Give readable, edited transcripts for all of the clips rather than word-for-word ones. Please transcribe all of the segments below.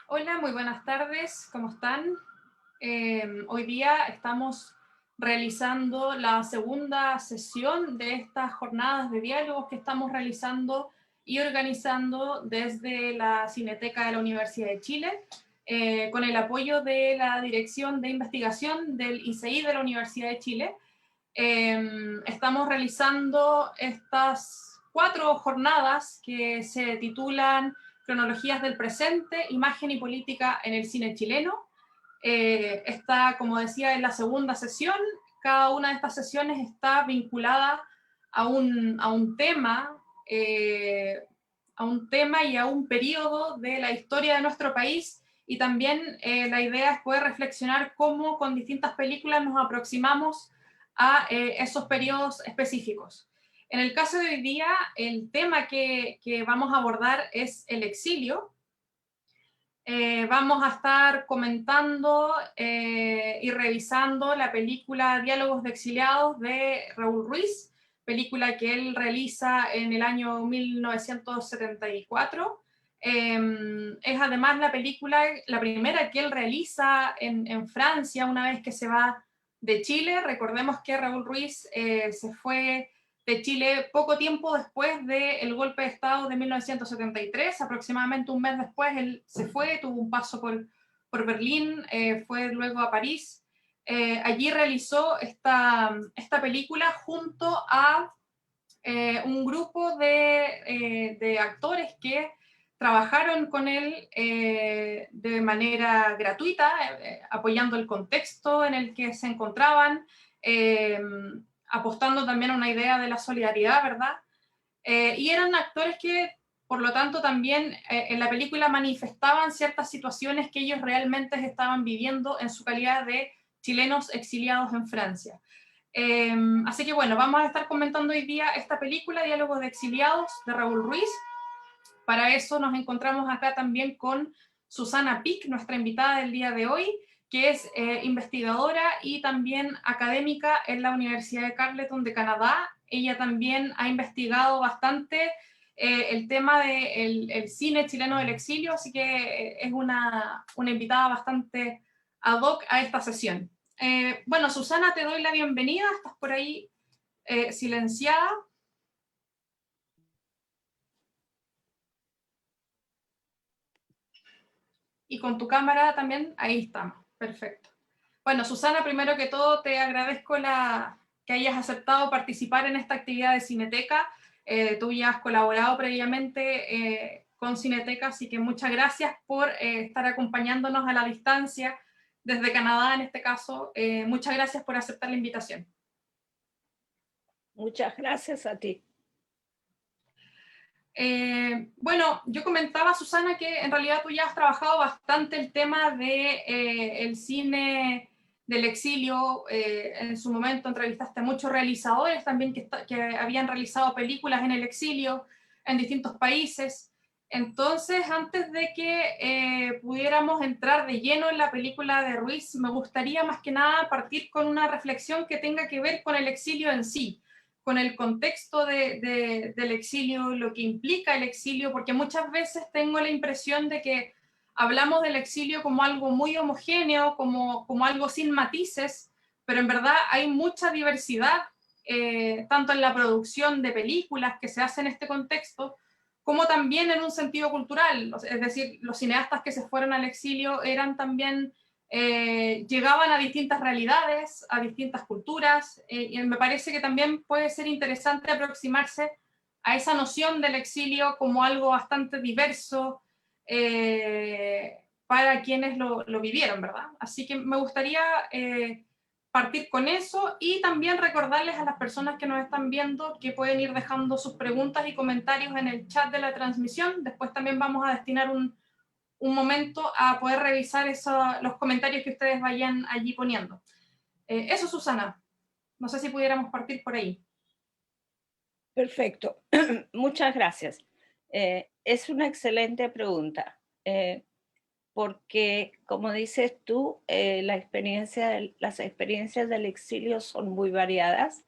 Hola, muy buenas tardes, ¿cómo están? Hoy día estamos realizando la segunda sesión de estas jornadas de diálogos que estamos realizando y organizando desde la Cineteca de la Universidad de Chile, con el apoyo de la Dirección de Investigación del ICI de la Universidad de Chile. Estamos realizando estas 4 jornadas que se titulan Cronologías del presente, imagen y política en el cine chileno. Esta, como decía, es la segunda sesión. Cada una de estas sesiones está vinculada a un tema y a un periodo de la historia de nuestro país, y también la idea es poder reflexionar cómo con distintas películas nos aproximamos a esos periodos específicos. En el caso de hoy día, el tema que vamos a abordar es el exilio. Vamos a estar comentando y revisando la película Diálogos de Exiliados de Raúl Ruiz, película que él realiza en el año 1974. Es además la película, la primera que él realiza en Francia una vez que se va de Chile. Recordemos que Raúl Ruiz se fue de Chile poco tiempo después del golpe de Estado de 1973, aproximadamente un mes después él se fue, tuvo un paso por Berlín, fue luego a París. Allí realizó esta película junto a un grupo de actores que trabajaron con él de manera gratuita, apoyando el contexto en el que se encontraban, apostando también a una idea de la solidaridad, ¿verdad? Y eran actores que, por lo tanto, también en la película manifestaban ciertas situaciones que ellos realmente estaban viviendo en su calidad de chilenos exiliados en Francia. Así que bueno, vamos a estar comentando hoy día esta película, Diálogos de Exiliados, de Raúl Ruiz. Para eso nos encontramos acá también con Susana Pic, nuestra invitada del día de hoy, que es investigadora y también académica en la Universidad de Carleton de Canadá. Ella también ha investigado bastante el tema del cine chileno del exilio, así que es una invitada bastante ad hoc a esta sesión. Bueno, Susana, te doy la bienvenida, estás por ahí silenciada. Y con tu cámara también, ahí estamos, perfecto. Bueno, Susana, primero que todo te agradezco que hayas aceptado participar en esta actividad de Cineteca. Tú ya has colaborado previamente con Cineteca, así que muchas gracias por estar acompañándonos a la distancia desde Canadá en este caso. Muchas gracias por aceptar la invitación. Muchas gracias a ti. Bueno, yo comentaba, Susana, que en realidad tú ya has trabajado bastante el tema de el cine del exilio. En su momento entrevistaste a muchos realizadores también que habían realizado películas en el exilio en distintos países. Entonces, antes de que pudiéramos entrar de lleno en la película de Ruiz, me gustaría más que nada partir con una reflexión que tenga que ver con el exilio en sí, con el contexto del exilio, lo que implica el exilio, porque muchas veces tengo la impresión de que hablamos del exilio como algo muy homogéneo, como algo sin matices, pero en verdad hay mucha diversidad, tanto en la producción de películas que se hacen en este contexto, como también en un sentido cultural. Es decir, los cineastas que se fueron al exilio eran también llegaban a distintas realidades, a distintas culturas, y me parece que también puede ser interesante aproximarse a esa noción del exilio como algo bastante diverso para quienes lo vivieron, ¿verdad? Así que me gustaría partir con eso y también recordarles a las personas que nos están viendo que pueden ir dejando sus preguntas y comentarios en el chat de la transmisión. Después también vamos a destinar un momento a poder revisar los comentarios que ustedes vayan allí poniendo. Eso, Susana. No sé si pudiéramos partir por ahí. Perfecto. Muchas gracias. Es una excelente pregunta, porque, como dices tú, las experiencias del exilio son muy variadas,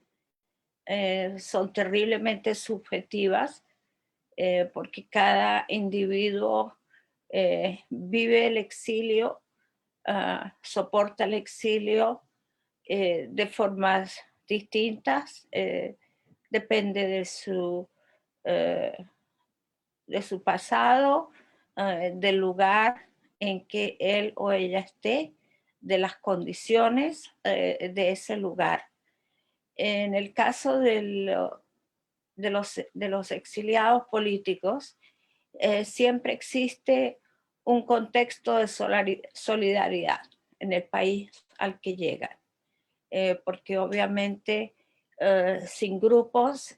son terriblemente subjetivas, porque cada individuo vive el exilio, soporta el exilio de formas distintas, depende de su pasado, del lugar en que él o ella esté, de las condiciones de ese lugar. En el caso de los exiliados políticos, siempre existe un contexto de solidaridad en el país al que llegan, porque obviamente sin grupos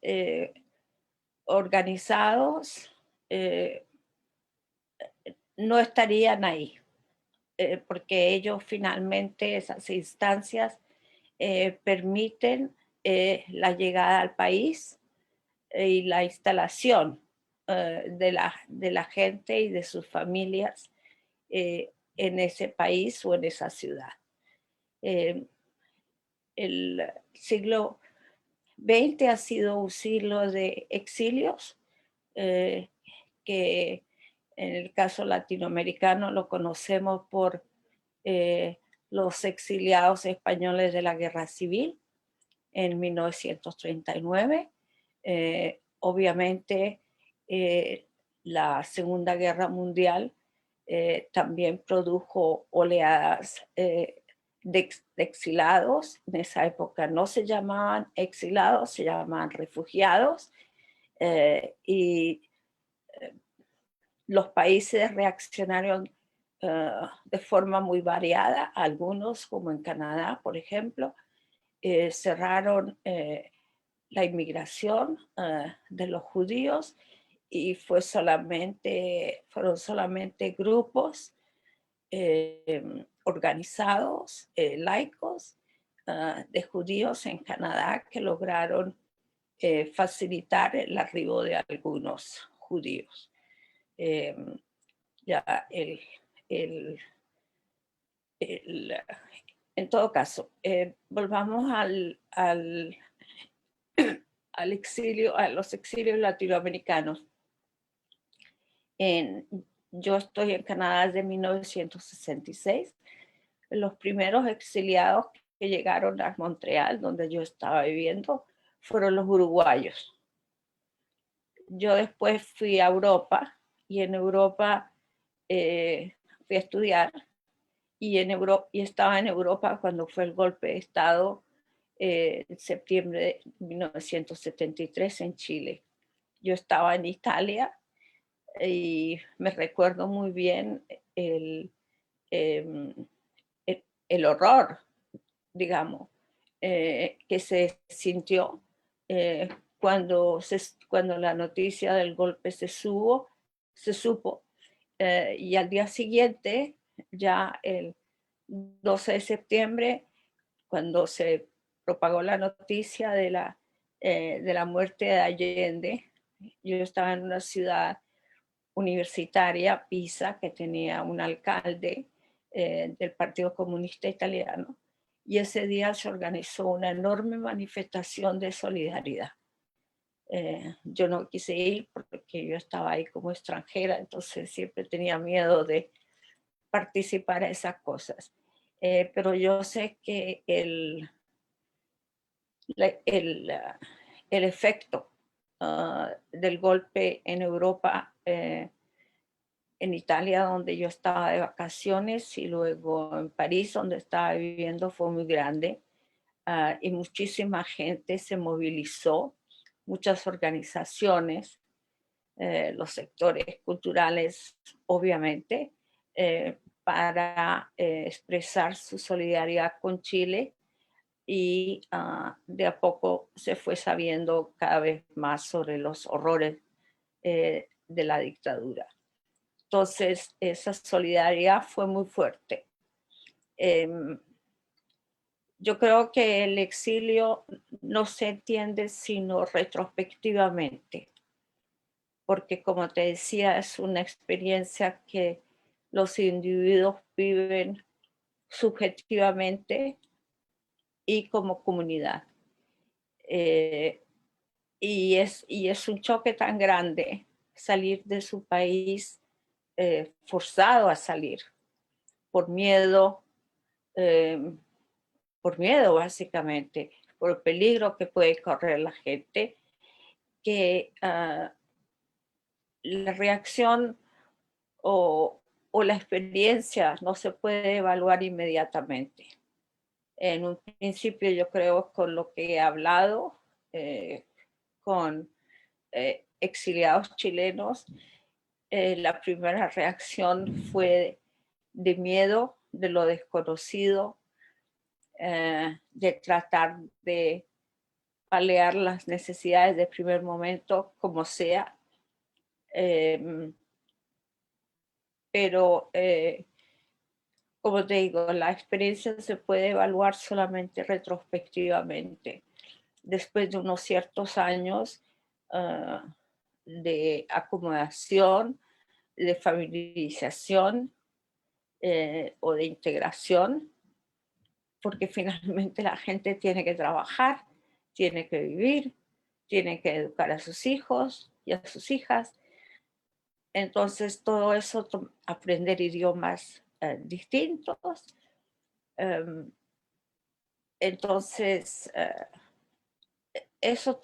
organizados no estarían ahí, porque ellos finalmente, esas instancias, permiten la llegada al país y la instalación de la gente y de sus familias en ese país o en esa ciudad. El siglo XX ha sido un siglo de exilios, que en el caso latinoamericano lo conocemos por los exiliados españoles de la Guerra Civil en 1939. Obviamente, la Segunda Guerra Mundial también produjo oleadas de exilados. En esa época no se llamaban exilados, se llamaban refugiados. Y los países reaccionaron de forma muy variada. Algunos, como en Canadá, por ejemplo, cerraron la inmigración de los judíos y fueron solamente grupos organizados, laicos, de judíos en Canadá que lograron facilitar el arribo de algunos judíos. Ya en todo caso, volvamos al exilio, a los exilios latinoamericanos. Yo estoy en Canadá desde 1966. Los primeros exiliados que llegaron a Montreal, donde yo estaba viviendo, fueron los uruguayos. Yo después fui a Europa y en Europa fui a estudiar y estaba en Europa cuando fue el golpe de Estado en septiembre de 1973 en Chile. Yo estaba en Italia y me recuerdo muy bien el horror, digamos, que se sintió cuando la noticia del golpe se supo, y al día siguiente, ya el 12 de septiembre, cuando se propagó la noticia de la muerte de Allende, yo estaba en una ciudad universitaria, Pisa, que tenía un alcalde del Partido Comunista Italiano, y ese día se organizó una enorme manifestación de solidaridad. Yo no quise ir porque yo estaba ahí como extranjera, entonces siempre tenía miedo de participar a esas cosas. Pero yo sé que el efecto del golpe en Europa, en Italia, donde yo estaba de vacaciones, y luego en París, donde estaba viviendo, fue muy grande. Y muchísima gente se movilizó, muchas organizaciones, los sectores culturales, obviamente, para expresar su solidaridad con Chile, y de a poco se fue sabiendo cada vez más sobre los horrores de la dictadura. Entonces, esa solidaridad fue muy fuerte. Yo creo que el exilio no se entiende sino retrospectivamente, porque como te decía, es una experiencia que los individuos viven subjetivamente y como comunidad. Y es un choque tan grande salir de su país, forzado a salir por miedo, básicamente, por el peligro que puede correr la gente, que la reacción o la experiencia no se puede evaluar inmediatamente. En un principio, yo creo, con lo que he hablado con exiliados chilenos, la primera reacción fue de miedo, de lo desconocido, de tratar de paliar las necesidades del primer momento, como sea. Pero, como te digo, la experiencia se puede evaluar solamente retrospectivamente. Después de unos ciertos años de acomodación, de familiarización, o de integración, porque finalmente la gente tiene que trabajar, tiene que vivir, tiene que educar a sus hijos y a sus hijas. Entonces, todo eso, aprender idiomas distintos. em, entonces, eso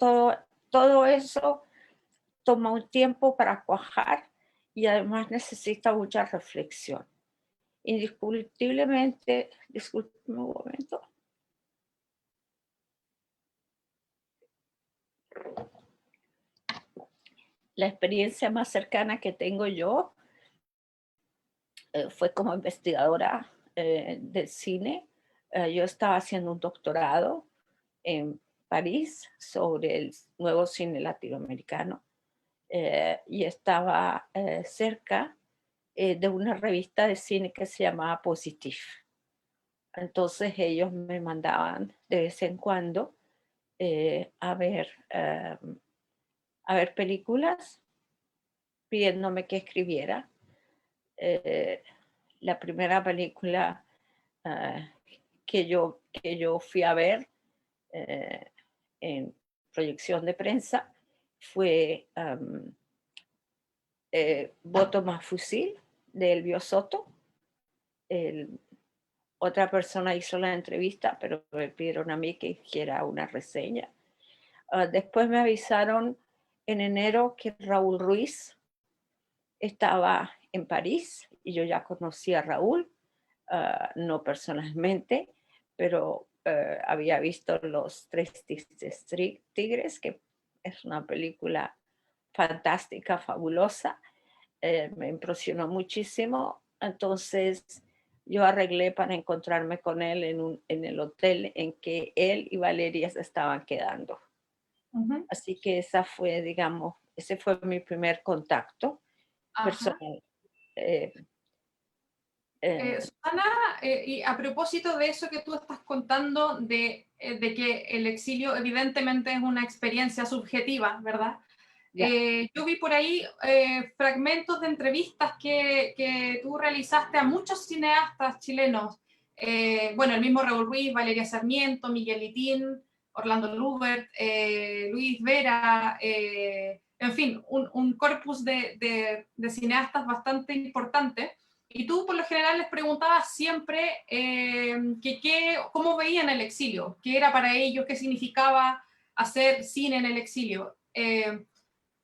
todo eso toma un tiempo para cuajar y además necesita mucha reflexión. Indiscutiblemente, discúlpeme un momento. La experiencia más cercana que tengo yo fue como investigadora del cine. Yo estaba haciendo un doctorado en París sobre el nuevo cine latinoamericano y estaba cerca de una revista de cine que se llamaba Positif. Entonces ellos me mandaban de vez en cuando a ver películas pidiéndome que escribiera. Eh, la primera película uh, que yo fui a ver en proyección de prensa fue Voto más Fusil de Elvio Soto. Otra persona hizo la entrevista, pero me pidieron a mí que hiciera una reseña. Después me avisaron en enero que Raúl Ruiz estaba en París y yo ya conocí a Raúl, no personalmente, pero había visto Los Tres Tigres, que es una película fantástica, fabulosa. Me impresionó muchísimo. Entonces yo arreglé para encontrarme con él en el hotel en que él y Valeria se estaban quedando. Uh-huh. Así que ese fue mi primer contacto personal. Susana, y a propósito de eso que tú estás contando, de que el exilio evidentemente es una experiencia subjetiva, ¿verdad? Yo vi por ahí fragmentos de entrevistas que tú realizaste a muchos cineastas chilenos. Bueno, el mismo Raúl Ruiz, Valeria Sarmiento, Miguel Litín, Orlando Lubert, Luis Vera, en fin, un corpus de cineastas bastante importante. Y tú, por lo general, les preguntabas siempre cómo veían el exilio, qué era para ellos, qué significaba hacer cine en el exilio.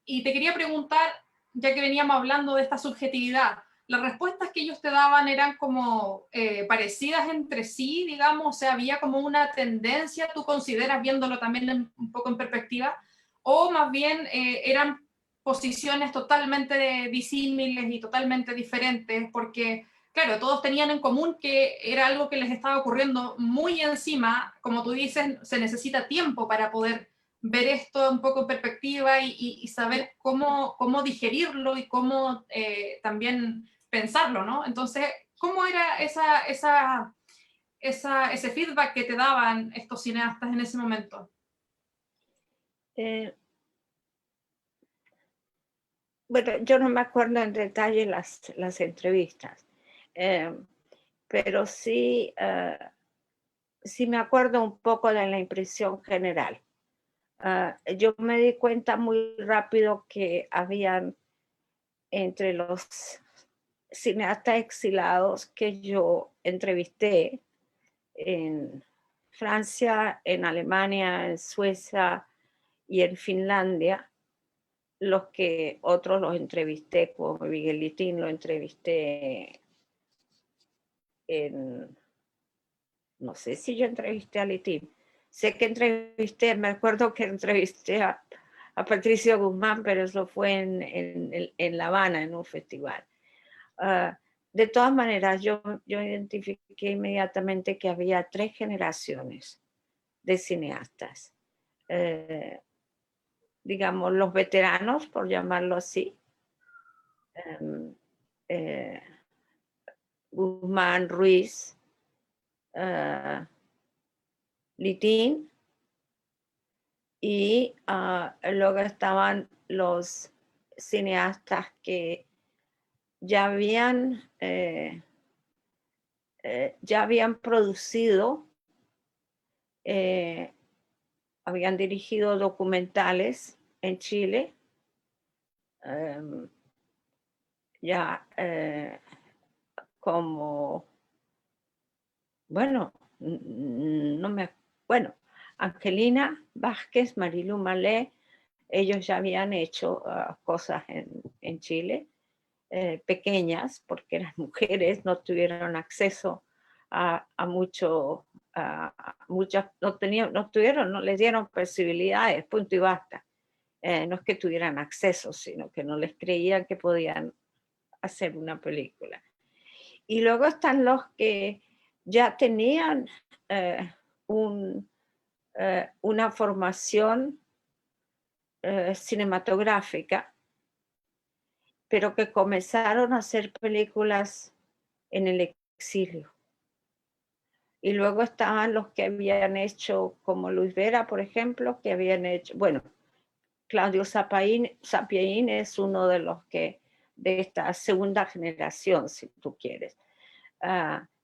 Y te quería preguntar, ya que veníamos hablando de esta subjetividad, las respuestas que ellos te daban eran como parecidas entre sí, digamos, o sea, había como una tendencia, tú consideras viéndolo también un poco en perspectiva, o más bien eran posiciones totalmente disímiles y totalmente diferentes, porque, claro, todos tenían en común que era algo que les estaba ocurriendo muy encima, como tú dices, se necesita tiempo para poder ver esto un poco en perspectiva y saber cómo digerirlo y cómo también pensarlo, ¿no? Entonces, ¿cómo era ese feedback que te daban estos cineastas en ese momento? Bueno, yo no me acuerdo en detalle las entrevistas, pero sí, sí me acuerdo un poco de la impresión general. Yo me di cuenta muy rápido que habían entre los cineastas exilados que yo entrevisté en Francia, en Alemania, en Suecia y en Finlandia, los que otros los entrevisté, como Miguel Litín lo entrevisté no sé si yo entrevisté a Litín, sé que me acuerdo que entrevisté a Patricio Guzmán, pero eso fue en La Habana, en un festival. De todas maneras, yo identifiqué inmediatamente que había 3 generaciones de cineastas. Digamos, los veteranos, por llamarlo así, Guzmán, Ruiz, Litín, y luego estaban los cineastas que ya habían ya habían producido, habían dirigido documentales en Chile, em, ya como, bueno, no me, bueno, Angelina Vázquez, Marilu Malé, ellos ya habían hecho cosas en Chile, pequeñas, porque las mujeres no tuvieron acceso a mucho, muchas, no tenían, no tuvieron, no les dieron posibilidades, punto y basta. No es que tuvieran acceso, sino que no les creían que podían hacer una película. Y luego están los que ya tenían eh, una formación cinematográfica, pero que comenzaron a hacer películas en el exilio. Y luego estaban los que habían hecho, como Luis Vera, por ejemplo, que habían hecho, bueno, Claudio Sapiein es uno de los que, de esta segunda generación, si tú quieres.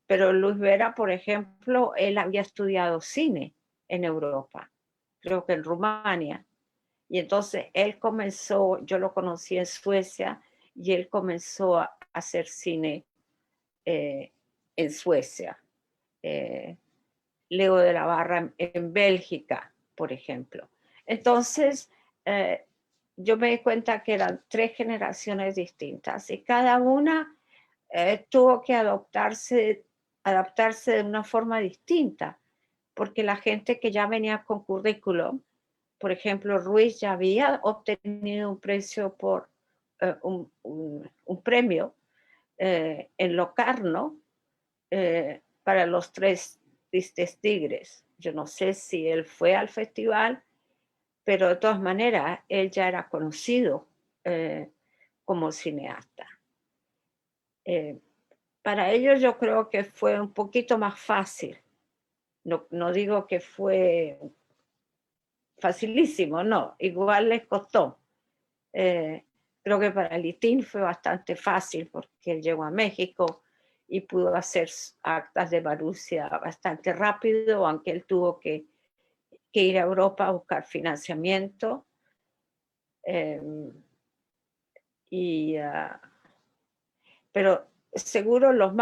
Pero Luis Vera, por ejemplo, él había estudiado cine en Europa, creo que en Rumania. Y entonces él comenzó, yo lo conocí en Suecia, y él comenzó a hacer cine en Suecia. Leo de la Barra en Bélgica, por ejemplo. Entonces, yo me di cuenta que eran 3 generaciones distintas y cada una tuvo que adaptarse de una forma distinta, porque la gente que ya venía con currículum, por ejemplo, Ruiz ya había obtenido un precio por un premio en Locarno para los 3 tristes tigres. Yo no sé si él fue al festival, pero de todas maneras él ya era conocido como cineasta. Para ellos yo creo que fue un poquito más fácil. No digo que fue facilísimo, no, igual les costó. Creo que para Litín fue bastante fácil porque él llegó a México y pudo hacer actas de Marusia bastante rápido, aunque él tuvo que ir a Europa a buscar financiamiento. Pero seguro los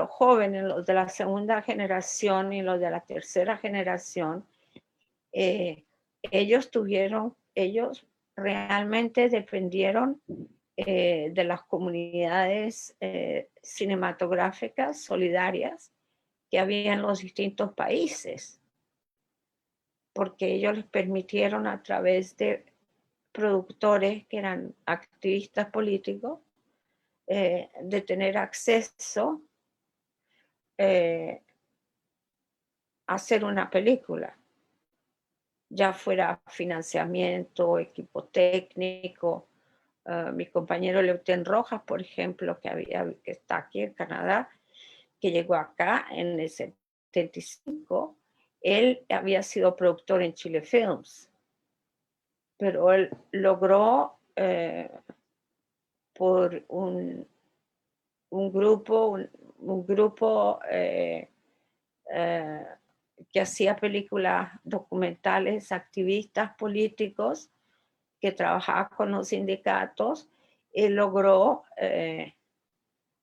jóvenes, los de la segunda generación y los de la tercera generación, ellos realmente dependieron de las comunidades cinematográficas solidarias que había en los distintos países, porque ellos les permitieron a través de productores que eran activistas políticos de tener acceso a hacer una película, ya fuera financiamiento, equipo técnico. Mi compañero Leuten Rojas, por ejemplo, que está aquí en Canadá, que llegó acá en el 75, él había sido productor en Chile Films, pero él logró por un grupo que hacía películas documentales, activistas políticos, que trabajaba con los sindicatos, y logró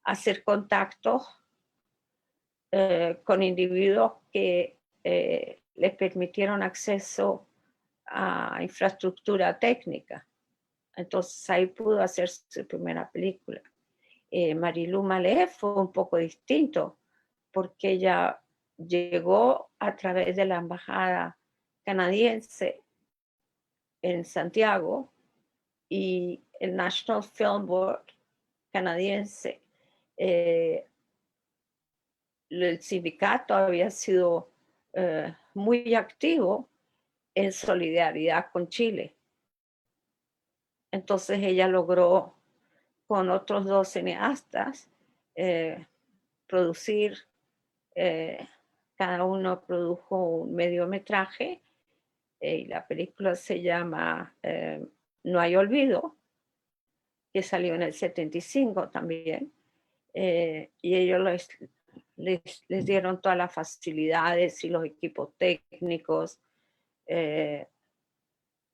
hacer contactos con individuos que les permitieron acceso a infraestructura técnica. Entonces ahí pudo hacer su primera película. Marilu Malé fue un poco distinto, porque ella llegó a través de la embajada canadiense en Santiago y el National Film Board canadiense. El sindicato había sido muy activo en solidaridad con Chile. Entonces ella logró con otros 2 cineastas producir, cada uno produjo un mediometraje y la película se llama No hay olvido, que salió en el 75 también, y ellos les dieron todas las facilidades y los equipos técnicos,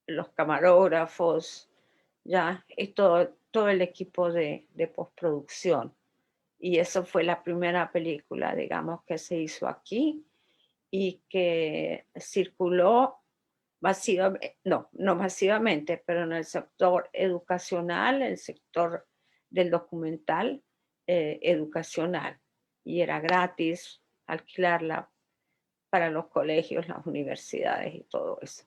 los camarógrafos, ya, y todo el equipo de postproducción. Y eso fue la primera película, digamos, que se hizo aquí y que circuló masivamente, no masivamente, pero en el sector educacional, el sector del documental educacional. Y era gratis alquilarla para los colegios, las universidades y todo eso.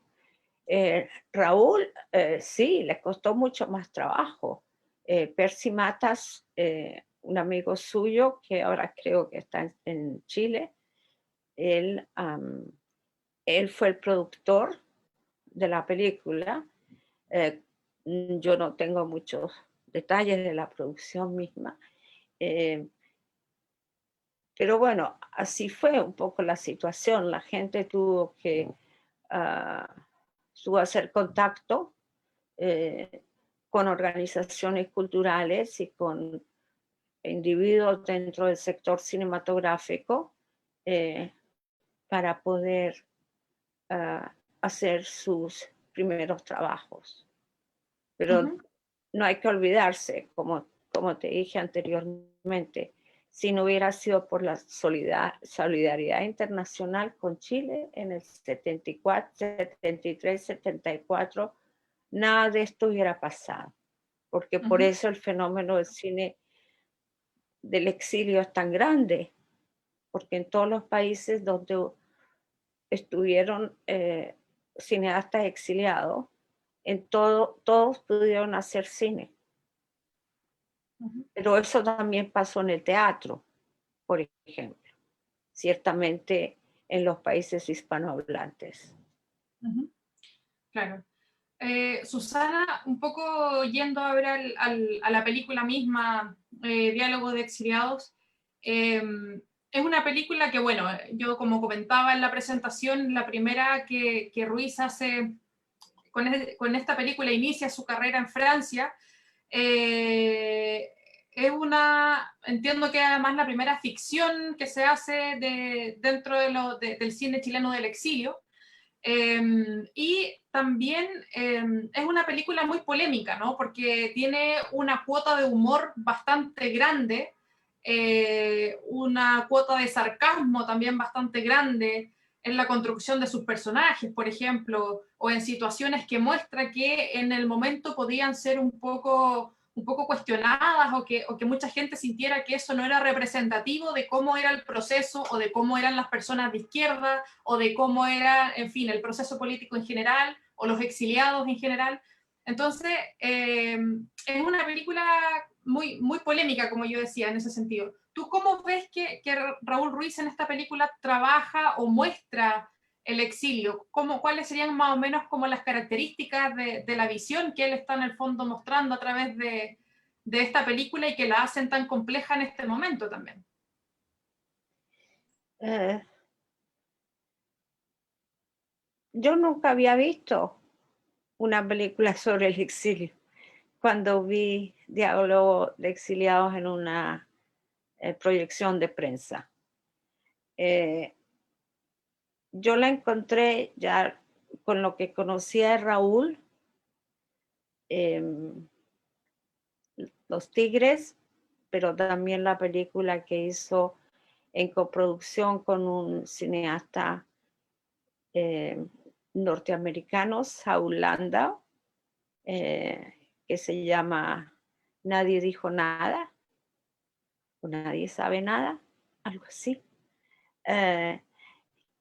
Raúl, sí, le costó mucho más trabajo. Percy Matas, un amigo suyo que ahora creo que está en Chile, él fue el productor de la película. Yo no tengo muchos detalles de la producción misma, pero bueno, así fue un poco la situación. La gente tuvo que hacer contacto con organizaciones culturales y con individuos dentro del sector cinematográfico para poder hacer sus primeros trabajos. Pero no hay que olvidarse, como te dije anteriormente, si no hubiera sido por la solidaridad internacional con Chile en el 74, 73, 74, nada de esto hubiera pasado, porque por eso el fenómeno del cine del exilio es tan grande, porque en todos los países donde estuvieron cineastas exiliados, todos pudieron hacer cine. Pero eso también pasó en el teatro, por ejemplo, ciertamente en los países hispanohablantes. Claro. Susana, un poco yendo a ver a la película misma, Diálogo de Exiliados, es una película que, bueno, yo como comentaba en la presentación, la primera que Ruiz hace con esta película, inicia su carrera en Francia. Es entiendo que además la primera ficción que se hace dentro del cine chileno del exilio. Y también es una película muy polémica, ¿no? Porque tiene una cuota de humor bastante grande, una cuota de sarcasmo también bastante grande en la construcción de sus personajes, por ejemplo, o en situaciones que muestra que en el momento podían ser un poco cuestionadas o que mucha gente sintiera que eso no era representativo de cómo era el proceso o de cómo eran las personas de izquierda o de cómo era, en fin, el proceso político en general o los exiliados en general. Entonces, es una película muy, muy polémica, como yo decía, en ese sentido. ¿Tú cómo ves que Raúl Ruiz en esta película trabaja o muestra el exilio? ¿Cuáles serían más o menos como las características de la visión que él está en el fondo mostrando a través de esta película y que la hacen tan compleja en este momento también? Yo nunca había visto una película sobre el exilio. Cuando vi Diálogo de Exiliados en una proyección de prensa. Yo la encontré ya con lo que conocía de Raúl, Los Tigres, pero también la película que hizo en coproducción con un cineasta norteamericano, Saul Landau, que se llama Nadie dijo nada, o Nadie sabe nada, algo así,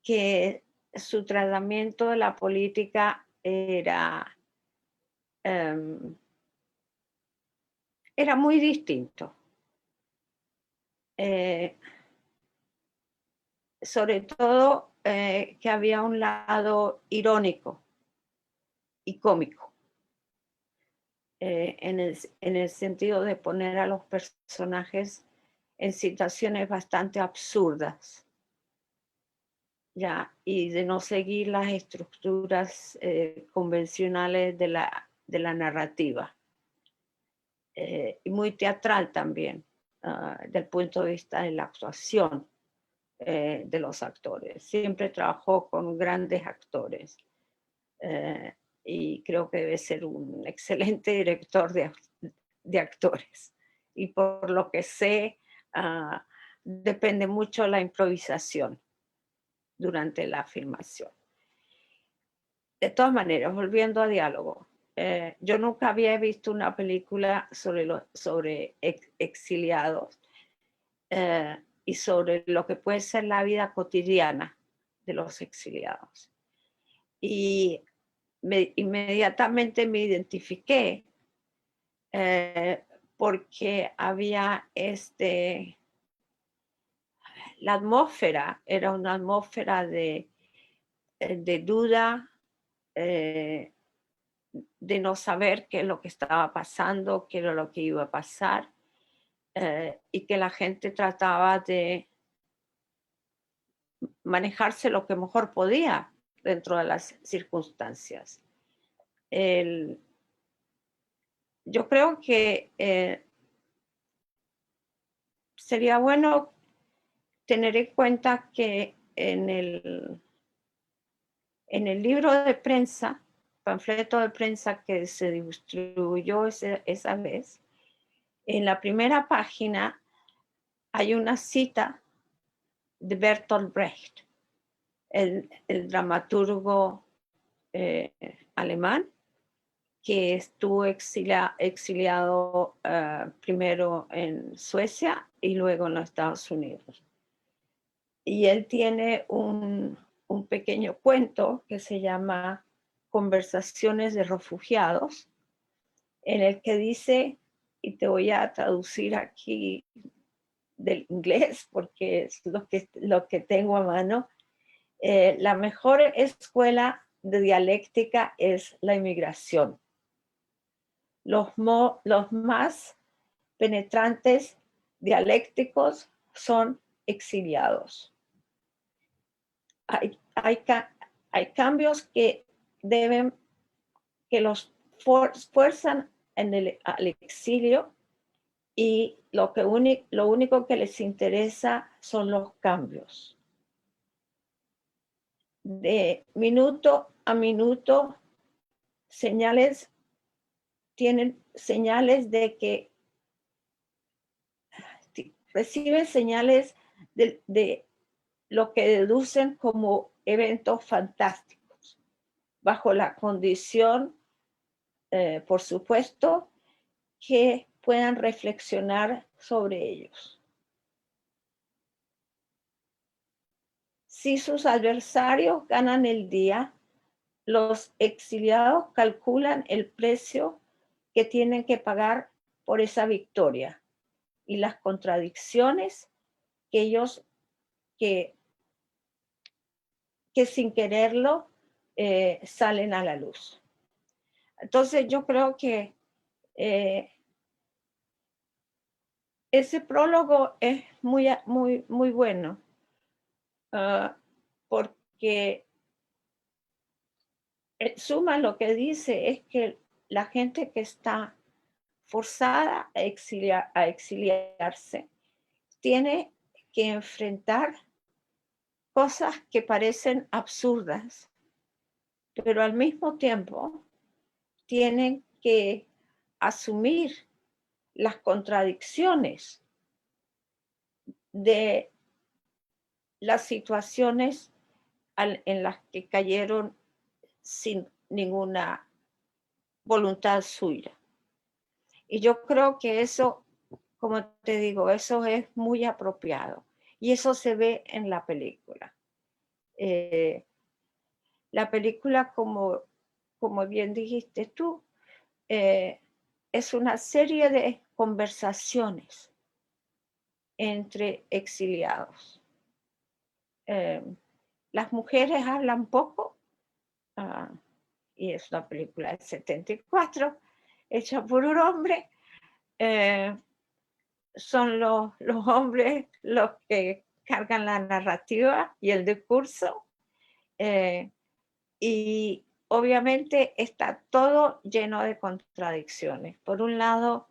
que su tratamiento de la política era muy distinto. Sobre todo que había un lado irónico y cómico, en el sentido de poner a los personajes en situaciones bastante absurdas, ¿ya? Y de no seguir las estructuras convencionales de la narrativa. Y muy teatral también, del punto de vista de la actuación. de los actores. Siempre trabajó con grandes actores y creo que debe ser un excelente director de actores. Y por lo que sé, depende mucho la improvisación durante la filmación. De todas maneras, volviendo a Diálogo, yo nunca había visto una película sobre exiliados y sobre lo que puede ser la vida cotidiana de los exiliados. Y inmediatamente me identifiqué porque había la atmósfera era una atmósfera de duda, de no saber qué es lo que estaba pasando, qué era lo que iba a pasar, y que la gente trataba de manejarse lo que mejor podía dentro de las circunstancias. Yo creo que sería bueno tener en cuenta que en el libro de prensa, panfleto de prensa que se distribuyó esa vez, en la primera página hay una cita de Bertolt Brecht, el dramaturgo alemán que estuvo exiliado primero en Suecia y luego en los Estados Unidos. Y él tiene un pequeño cuento que se llama Conversaciones de Refugiados, en el que dice, y te voy a traducir aquí del inglés porque es lo que tengo a mano, la mejor escuela de dialéctica es la inmigración. Los más penetrantes dialécticos son exiliados. Hay cambios que los fuerzan al exilio y lo único que les interesa son los cambios. De minuto a minuto, tienen señales de que reciben señales de lo que deducen como eventos fantásticos, bajo la condición, por supuesto, que puedan reflexionar sobre ellos. Si sus adversarios ganan el día, los exiliados calculan el precio que tienen que pagar por esa victoria y las contradicciones que sin quererlo salen a la luz. Entonces yo creo que ese prólogo es muy bueno, porque suma lo que dice es que la gente que está forzada a exiliarse tiene que enfrentar cosas que parecen absurdas, pero al mismo tiempo tienen que asumir las contradicciones de las situaciones en las que cayeron sin ninguna voluntad suya. Y yo creo que eso, como te digo, eso es muy apropiado. Y eso se ve en la película. La película, como bien dijiste tú, es una serie de conversaciones entre exiliados. Las mujeres hablan poco, y es una película del 74, hecha por un hombre. Son los hombres los que cargan la narrativa y el discurso, y obviamente está todo lleno de contradicciones. Por un lado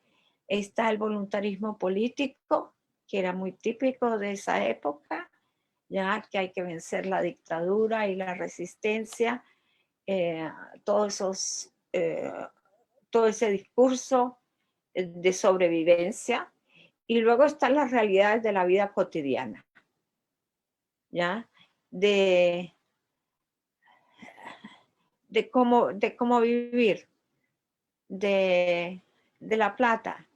está el voluntarismo político, que era muy típico de esa época, ya que hay que vencer la dictadura y la resistencia, eh, todos esos, todo ese discurso de sobrevivencia. Y luego están las realidades de la vida cotidiana, ¿ya? De, de cómo vivir, de, de la plata,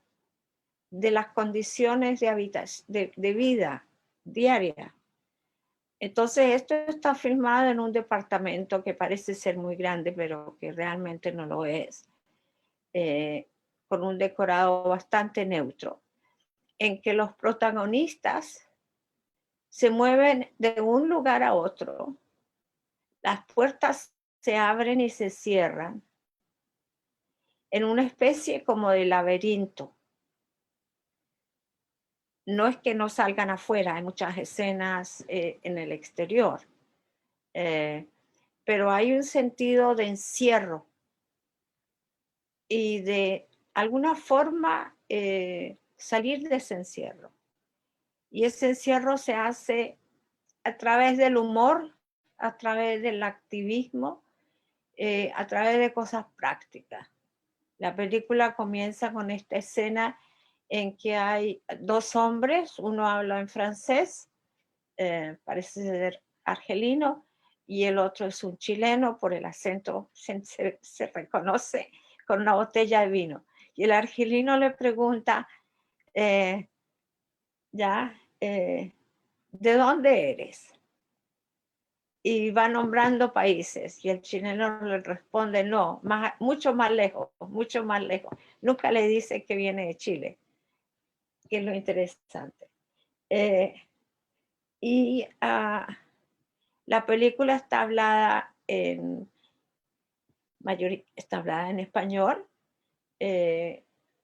de las condiciones de vida diaria. Entonces, esto está filmado en un departamento que parece ser muy grande, pero que realmente no lo es, con un decorado bastante neutro, en que los protagonistas se mueven de un lugar a otro, las puertas se abren y se cierran en una especie como de laberinto. No es que no salgan afuera, hay muchas escenas en el exterior, pero hay un sentido de encierro y de alguna forma salir de ese encierro. Y ese encierro se hace a través del humor, a través del activismo, a través de cosas prácticas. La película comienza con esta escena en que hay dos hombres, uno habla en francés, parece ser argelino, y el otro es un chileno, por el acento se reconoce, con una botella de vino. Y el argelino le pregunta, ¿de dónde eres? Y va nombrando países, y el chileno le responde, no, mucho más lejos, mucho más lejos. Nunca le dice que viene de Chile, que es lo interesante. La película está hablada está hablada en español.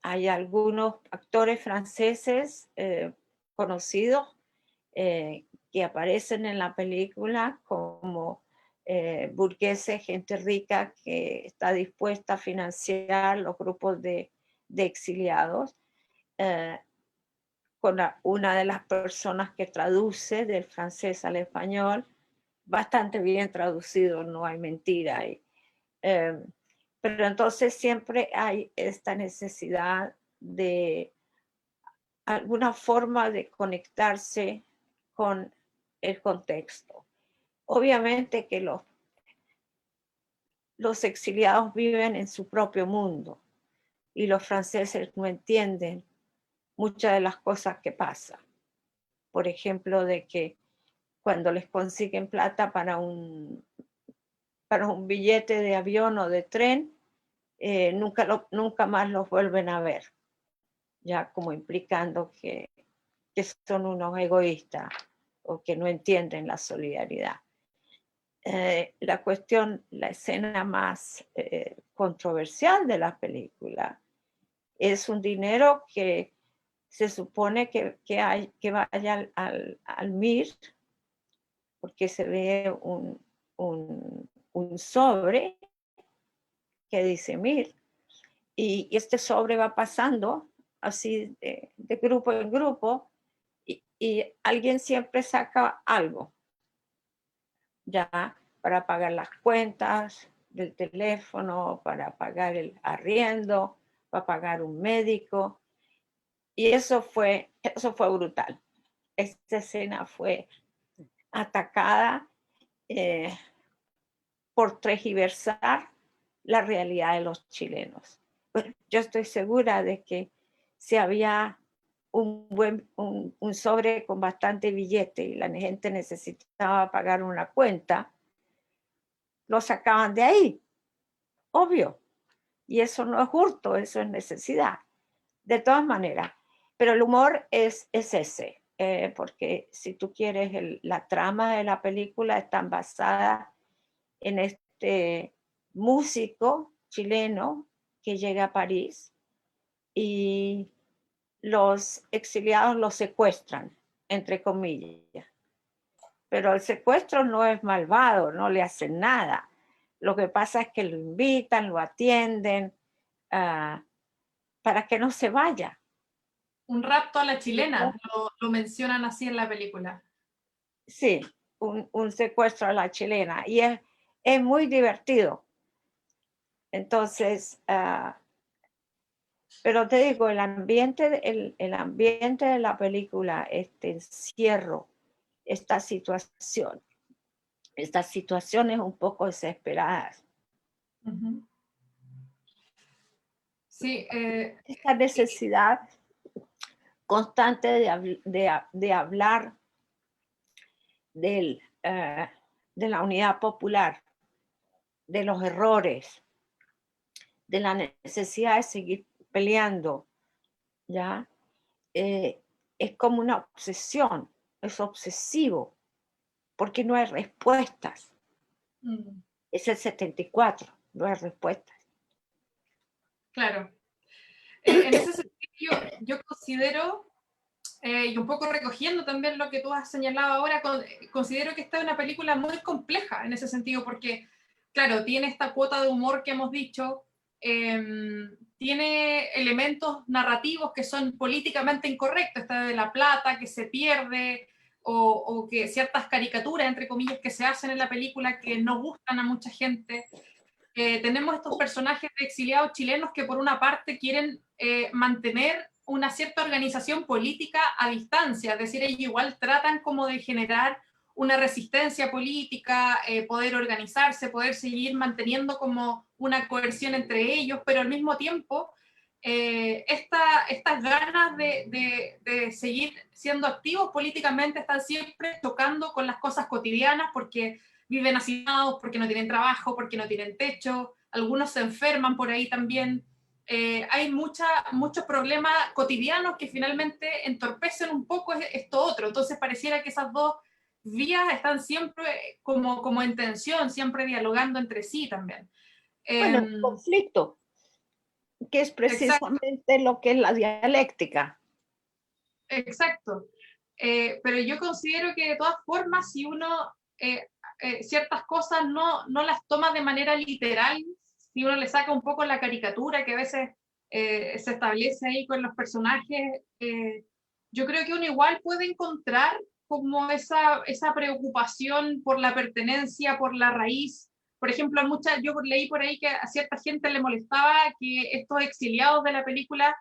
Hay algunos actores franceses conocidos que aparecen en la película como burgueses, gente rica que está dispuesta a financiar los grupos de exiliados. Con una de las personas que traduce del francés al español, bastante bien traducido, no hay mentira ahí. Pero entonces siempre hay esta necesidad de alguna forma de conectarse con el contexto. Obviamente que los exiliados viven en su propio mundo y los franceses no entienden muchas de las cosas que pasan. Por ejemplo, de que cuando les consiguen plata para un billete de avión o de tren, nunca más los vuelven a ver, ya como implicando que son unos egoístas o que no entienden la solidaridad. La escena más controversial de la película es un dinero que se supone que vaya al MIR, porque se ve un sobre que dice MIR, y este sobre va pasando así de grupo en grupo, y alguien siempre saca algo, ya, para pagar las cuentas del teléfono, para pagar el arriendo, para pagar un médico. Y eso fue brutal. Esta escena fue atacada por tergiversar la realidad de los chilenos. Bueno, yo estoy segura de que si había un sobre con bastante billete y la gente necesitaba pagar una cuenta, lo sacaban de ahí, obvio. Y eso no es hurto, eso es necesidad. De todas maneras, pero el humor es ese, porque si tú quieres, la trama de la película está basada en este músico chileno que llega a París y los exiliados lo secuestran, entre comillas. Pero el secuestro no es malvado, no le hacen nada. Lo que pasa es que lo invitan, lo atienden, para que no se vaya. Un rapto a la chilena, lo mencionan así en la película. sí, un secuestro a la chilena y es muy divertido. Entonces, pero te digo, el ambiente de la película, este encierro, esta situación, estas situaciones un poco desesperadas. Ujú. Sí, Esta necesidad constante de hablar del, de la unidad popular, de los errores, de la necesidad de seguir peleando, ¿ya? Es como una obsesión, es obsesivo, porque no hay respuestas. mm, Es el 74, no hay respuestas. claro. En ese sentido, yo considero, y un poco recogiendo también lo que tú has señalado ahora, considero que esta es una película muy compleja en ese sentido, porque, claro, tiene esta cuota de humor que hemos dicho, tiene elementos narrativos que son políticamente incorrectos, esta de la plata que se pierde, o que ciertas caricaturas, entre comillas, que se hacen en la película que no gustan a mucha gente. Tenemos estos personajes de exiliados chilenos que por una parte quieren mantener una cierta organización política a distancia, es decir, ellos igual tratan como de generar una resistencia política, poder organizarse, poder seguir manteniendo como una coerción entre ellos, pero al mismo tiempo estas ganas de seguir siendo activos políticamente están siempre tocando con las cosas cotidianas porque viven hacinados, porque no tienen trabajo, porque no tienen techo, algunos se enferman por ahí también. Hay muchos problemas cotidianos que finalmente entorpecen un poco esto otro. Entonces pareciera que esas dos vías están siempre como en tensión, siempre dialogando entre sí también. Bueno, un conflicto, que es Exacto, precisamente lo que es la dialéctica. exacto. Pero yo considero que de todas formas, si uno ciertas cosas no las toma de manera literal, si uno le saca un poco la caricatura que a veces se establece ahí con los personajes, yo creo que uno igual puede encontrar como esa preocupación por la pertenencia, por la raíz. Por ejemplo, yo leí por ahí que a cierta gente le molestaba que estos exiliados de la película,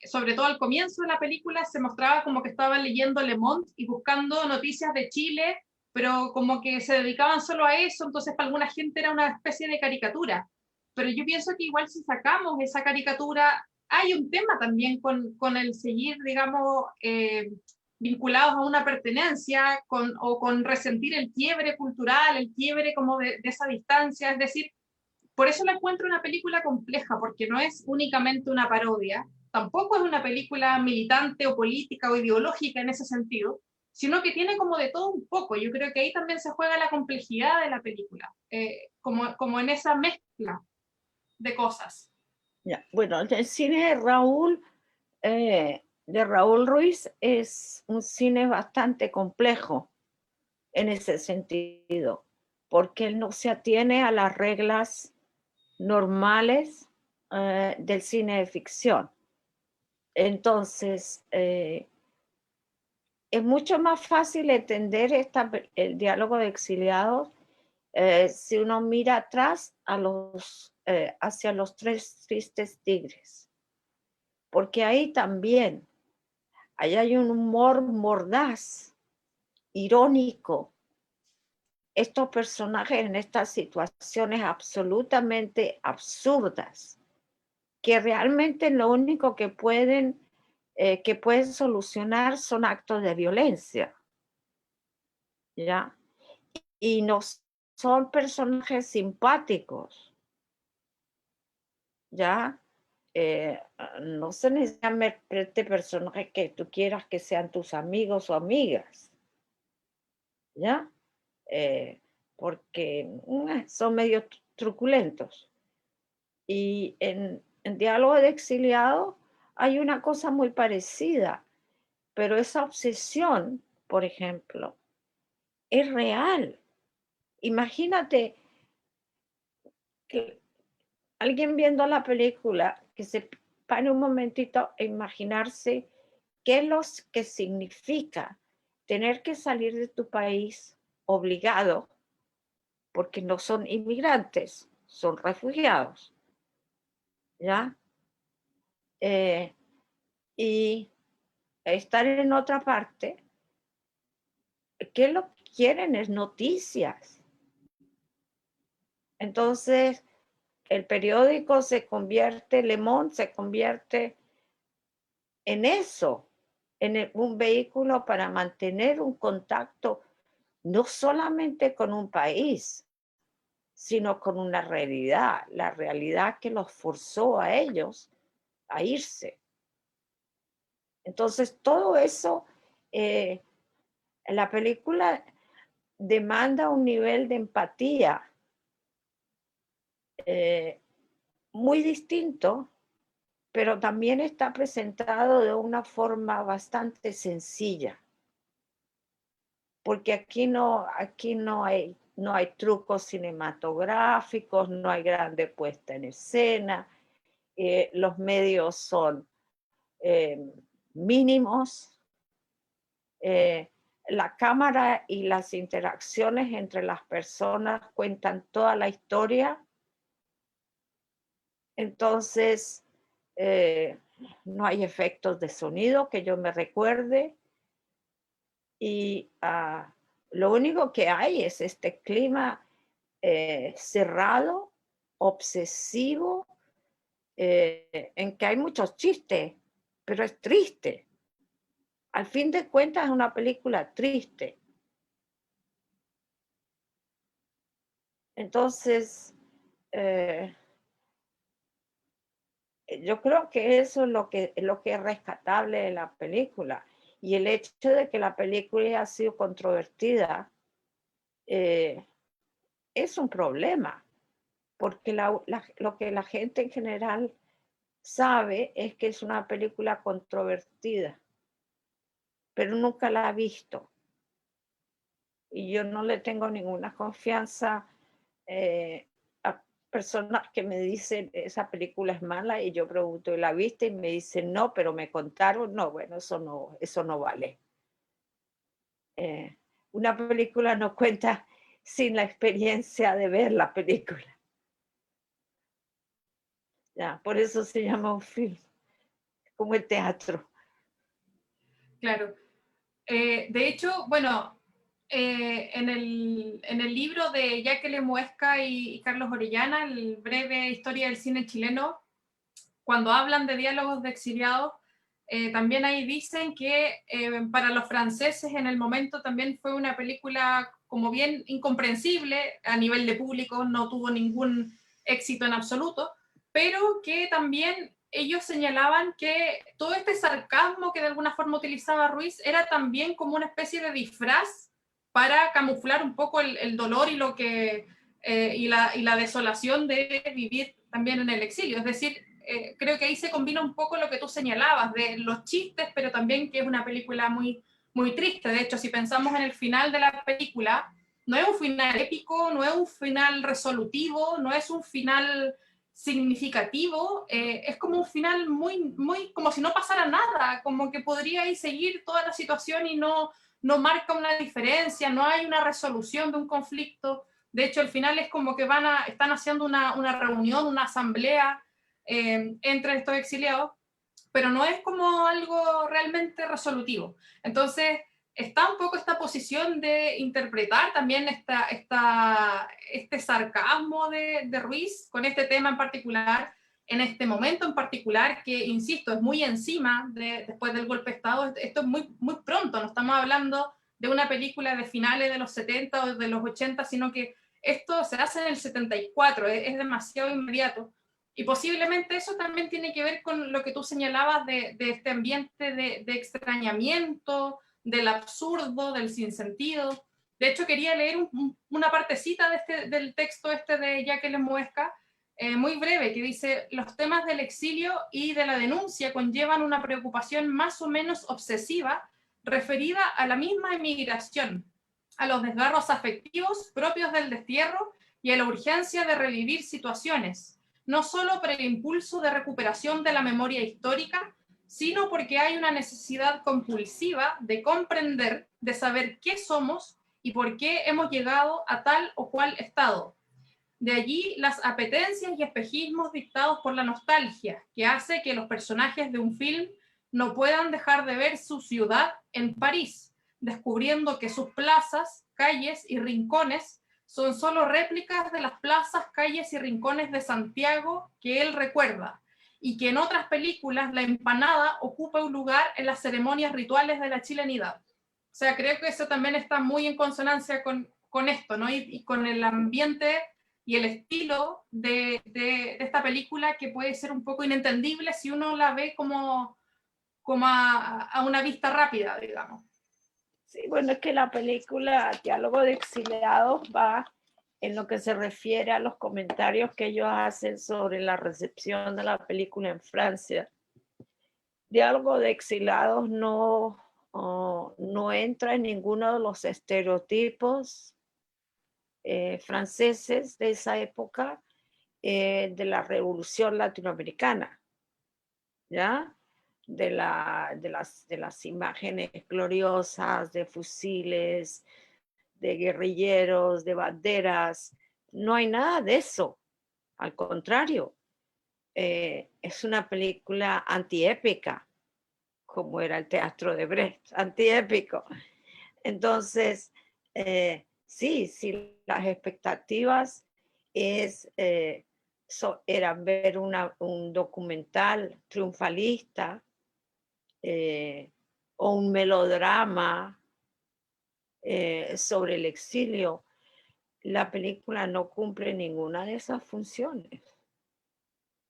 sobre todo al comienzo de la película, se mostraba como que estaban leyendo Le Monde y buscando noticias de Chile, pero como que se dedicaban solo a eso, entonces para alguna gente era una especie de caricatura. Pero yo pienso que igual si sacamos esa caricatura, hay un tema también con el seguir, digamos, vinculados a una pertenencia o con resentir el quiebre cultural, el quiebre como de esa distancia, es decir, por eso la encuentro una película compleja, porque no es únicamente una parodia, tampoco es una película militante o política o ideológica en ese sentido, sino que tiene como de todo un poco. Yo creo que ahí también se juega la complejidad de la película, como en esa mezcla de cosas. Ya. Bueno, el cine de Raúl Ruiz es un cine bastante complejo en ese sentido, porque él no se atiene a las reglas normales del cine de ficción. Entonces, es mucho más fácil entender el diálogo de exiliados si uno mira atrás hacia los tres tristes tigres, porque ahí también ahí hay un humor mordaz, irónico. Estos personajes en estas situaciones absolutamente absurdas, que realmente lo único que pueden solucionar son actos de violencia, ¿ya? Y no son personajes simpáticos, ¿ya? No se necesariamente personajes que tú quieras que sean tus amigos o amigas, ¿ya? Porque son medio truculentos. Y en Diálogo de Exiliado hay una cosa muy parecida, pero esa obsesión, por ejemplo, es real. Imagínate que alguien viendo la película que se pare un momentito a imaginarse qué es lo que significa tener que salir de tu país obligado, porque no son inmigrantes, son refugiados, ¿ya? Y estar en otra parte, ¿qué lo que quieren? Es noticias. Entonces, el periódico se convierte, Le Monde se convierte en eso, en un vehículo para mantener un contacto no solamente con un país, sino con una realidad, la realidad que los forzó a ellos a irse. Entonces, todo eso, la película demanda un nivel de empatía muy distinto, pero también está presentado de una forma bastante sencilla, porque no hay trucos cinematográficos, no hay grande puesta en escena, los medios son mínimos, la cámara y las interacciones entre las personas cuentan toda la historia. Entonces, no hay efectos de sonido que yo me recuerde, y lo único que hay es este clima cerrado, obsesivo, en que hay muchos chistes, pero es triste. Al fin de cuentas es una película triste. Entonces, yo creo que eso es lo que es rescatable de la película. Y el hecho de que la película haya sido controvertida es un problema, porque lo que la gente en general sabe es que es una película controvertida, pero nunca la ha visto. Y yo no le tengo ninguna confianza a personas que me dicen esa película es mala, y yo pregunto, ¿y la viste? Y me dicen no, pero me contaron. No, bueno, eso no vale. Una película no cuenta sin la experiencia de ver la película. Ya, por eso se llama un film, como el teatro. Claro. De hecho, bueno, en el libro de Jacqueline Muesca y Carlos Orellana, el breve historia del cine chileno, cuando hablan de diálogos de exiliados, también ahí dicen que para los franceses en el momento también fue una película como bien incomprensible a nivel de público, no tuvo ningún éxito en absoluto, pero que también ellos señalaban que todo este sarcasmo que de alguna forma utilizaba Ruiz era también como una especie de disfraz para camuflar un poco el dolor y lo que y la desolación de vivir también en el exilio. Es decir, creo que ahí se combina un poco lo que tú señalabas de los chistes, pero también que es una película muy, muy triste. De hecho, si pensamos en el final de la película, no es un final épico, no es un final resolutivo, no es un final significativo, es como un final muy, muy, como si no pasara nada, como que podría ahí seguir toda la situación y no marca una diferencia, no hay una resolución de un conflicto. De hecho, el final es como que están haciendo una reunión, una asamblea entre estos exiliados, pero no es como algo realmente resolutivo. Entonces, está un poco esta posición de interpretar también este sarcasmo de Ruiz con este tema en particular, en este momento en particular, que, insisto, es muy encima después del golpe de Estado. Esto es muy, muy pronto, no estamos hablando de una película de finales de los 70 o de los 80, sino que esto se hace en el 74, es demasiado inmediato. Y posiblemente eso también tiene que ver con lo que tú señalabas de este ambiente de extrañamiento, del absurdo, del sinsentido. De hecho, quería leer una partecita del texto de Jacqueline Muesca, muy breve, que dice: los temas del exilio y de la denuncia conllevan una preocupación más o menos obsesiva referida a la misma emigración, a los desgarros afectivos propios del destierro y a la urgencia de revivir situaciones, no solo por el impulso de recuperación de la memoria histórica, sino porque hay una necesidad compulsiva de comprender, de saber qué somos y por qué hemos llegado a tal o cual estado. De allí las apetencias y espejismos dictados por la nostalgia, que hace que los personajes de un film no puedan dejar de ver su ciudad en París, descubriendo que sus plazas, calles y rincones son solo réplicas de las plazas, calles y rincones de Santiago que él recuerda, y que en otras películas la empanada ocupa un lugar en las ceremonias rituales de la chilenidad. O sea, creo que eso también está muy en consonancia con esto, ¿no? Y con el ambiente y el estilo de esta película, que puede ser un poco inentendible si uno la ve como a una vista rápida, digamos. Sí, bueno, es que la película Diálogo de Exiliados va en lo que se refiere a los comentarios que ellos hacen sobre la recepción de la película en Francia. Diálogo de Exiliados no entra en ninguno de los estereotipos franceses de esa época, de la revolución latinoamericana, ¿ya? De las imágenes gloriosas, de fusiles, de guerrilleros, de banderas. No hay nada de eso. Al contrario, es una película antiépica, como era el teatro de Brecht, antiépico. Entonces, sí, las expectativas eran ver un documental triunfalista, o un melodrama sobre el exilio. La película no cumple ninguna de esas funciones,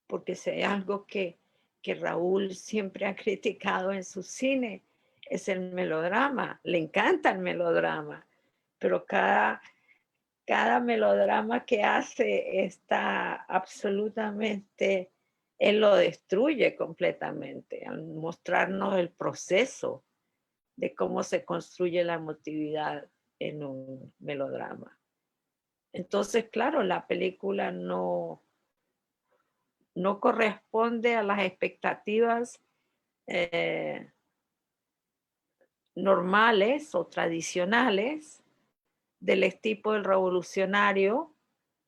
porque si hay algo que Raúl siempre ha criticado en su cine, es el melodrama. Le encanta el melodrama, pero cada melodrama que hace está absolutamente, él lo destruye completamente al mostrarnos el proceso de cómo se construye la emotividad en un melodrama. Entonces, claro, la película no corresponde a las expectativas eh, normales o tradicionales del tipo del revolucionario,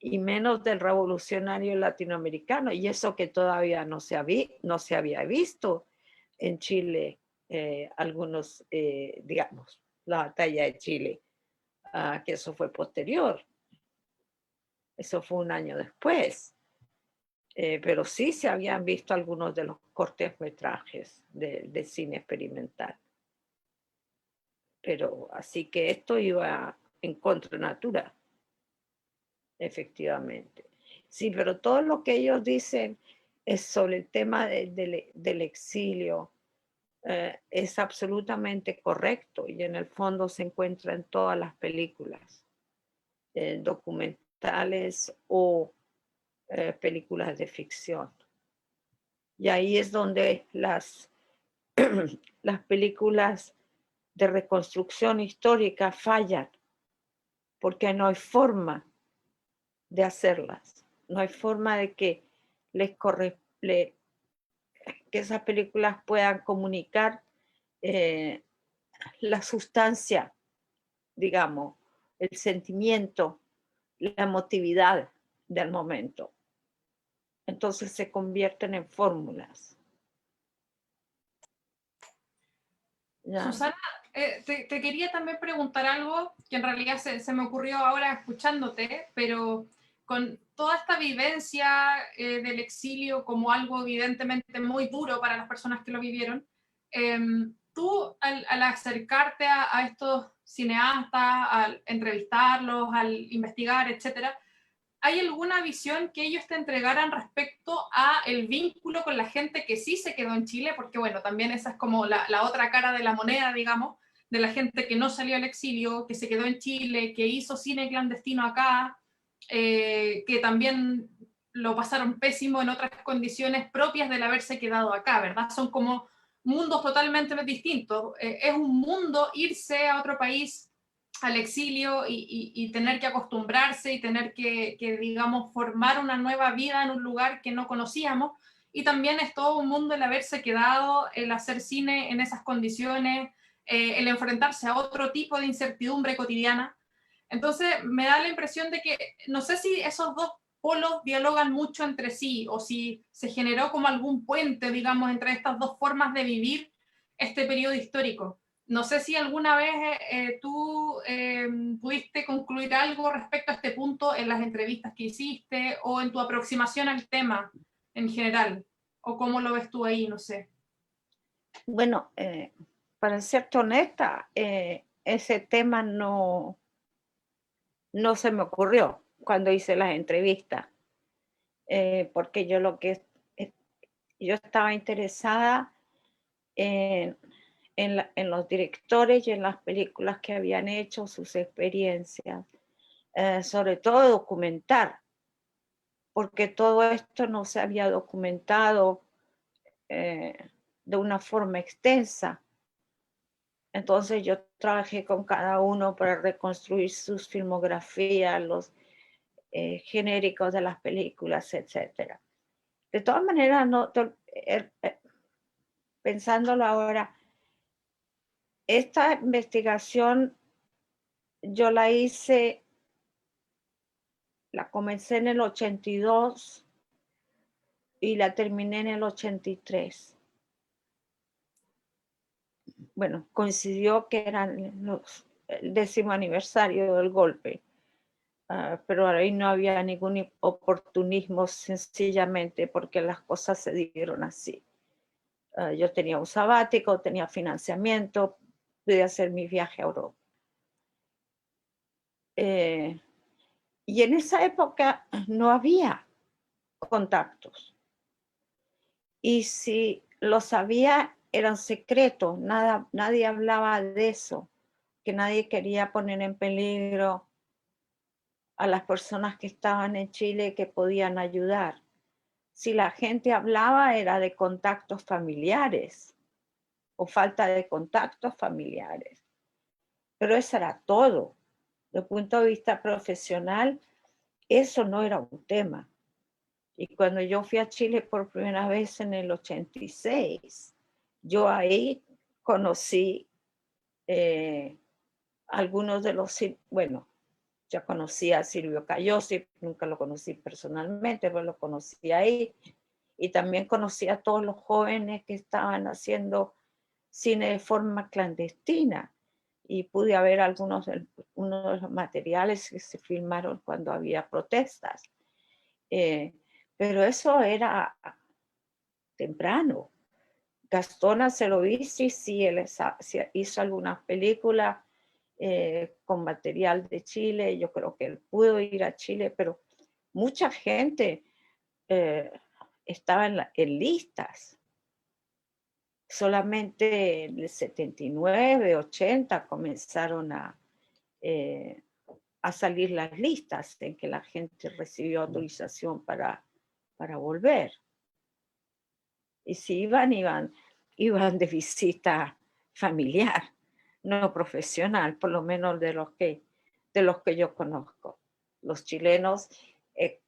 y menos del revolucionario latinoamericano, y eso que todavía no se había visto en Chile, algunos, digamos, la batalla de Chile, que eso fue posterior, eso fue un año después, pero sí se habían visto algunos de los cortometrajes de cine experimental. Pero así que esto iba en contra natura, efectivamente. Sí, pero todo lo que ellos dicen es sobre el tema del exilio, es absolutamente correcto, y en el fondo se encuentra en todas las películas, documentales o películas de ficción. Y ahí es donde las películas de reconstrucción histórica fallan, porque no hay forma de hacerlas. No hay forma de que que esas películas puedan comunicar la sustancia, digamos, el sentimiento, la emotividad del momento. Entonces se convierten en fórmulas. ¿Ya? Susana, te quería también preguntar algo que en realidad se me ocurrió ahora escuchándote, pero con toda esta vivencia del exilio como algo evidentemente muy duro para las personas que lo vivieron, tú al acercarte a estos cineastas, al entrevistarlos, al investigar, etcétera, ¿hay alguna visión que ellos te entregaran respecto a el vínculo con la gente que sí se quedó en Chile? Porque bueno, también esa es como la otra cara de la moneda, digamos, de la gente que no salió al exilio, que se quedó en Chile, que hizo cine clandestino acá, que también lo pasaron pésimo en otras condiciones propias del haberse quedado acá, ¿verdad? Son como mundos totalmente distintos. Es un mundo irse a otro país al exilio y tener que acostumbrarse y tener que, digamos, formar una nueva vida en un lugar que no conocíamos. y también es todo un mundo el haberse quedado, el hacer cine en esas condiciones, el enfrentarse a otro tipo de incertidumbre cotidiana. Entonces me da la impresión de que no sé si esos dos polos dialogan mucho entre sí o si se generó como algún puente, digamos, entre estas dos formas de vivir este periodo histórico. No sé si alguna vez tú pudiste concluir algo respecto a este punto en las entrevistas que hiciste o en tu aproximación al tema en general, o cómo lo ves tú ahí, no sé. Bueno, para ser honesta, ese tema no se me ocurrió cuando hice las entrevistas, porque yo estaba interesada en, en los directores y en las películas que habían hecho, sus experiencias, sobre todo documentar, porque todo esto no se había documentado de una forma extensa. Entonces yo trabajé con cada uno para reconstruir sus filmografías, los genéricos de las películas, etc. De todas maneras, pensándolo ahora, esta investigación yo la comencé en el 82 y la terminé en el 83. Bueno, coincidió que eran el 10º aniversario del golpe. Pero ahí no había ningún oportunismo, sencillamente porque las cosas se dieron así. Yo tenía un sabático, tenía financiamiento, pude hacer mi viaje a Europa. Y en esa época no había contactos. Y si los había, eran secretos, nadie hablaba de eso, que nadie quería poner en peligro a las personas que estaban en Chile que podían ayudar. Si la gente hablaba era de contactos familiares o falta de contactos familiares. Pero eso era todo. Desde el punto de vista profesional, eso no era un tema. Y cuando yo fui a Chile por primera vez en el 86, yo ahí conocí algunos de los, bueno, ya conocía a Silvio Cayosi, nunca lo conocí personalmente, pero lo conocí ahí. Y también conocí a todos los jóvenes que estaban haciendo cine de forma clandestina. Y pude ver uno de los materiales que se filmaron cuando había protestas. Pero eso era temprano. Gastón Acelovisi sí, él hizo algunas películas con material de Chile. Yo creo que él pudo ir a Chile, pero mucha gente estaba en listas. Solamente en el 79, 80 comenzaron a salir las listas en que la gente recibió autorización para volver. Y si iban de visita familiar, no profesional, por lo menos de los que yo conozco. Los chilenos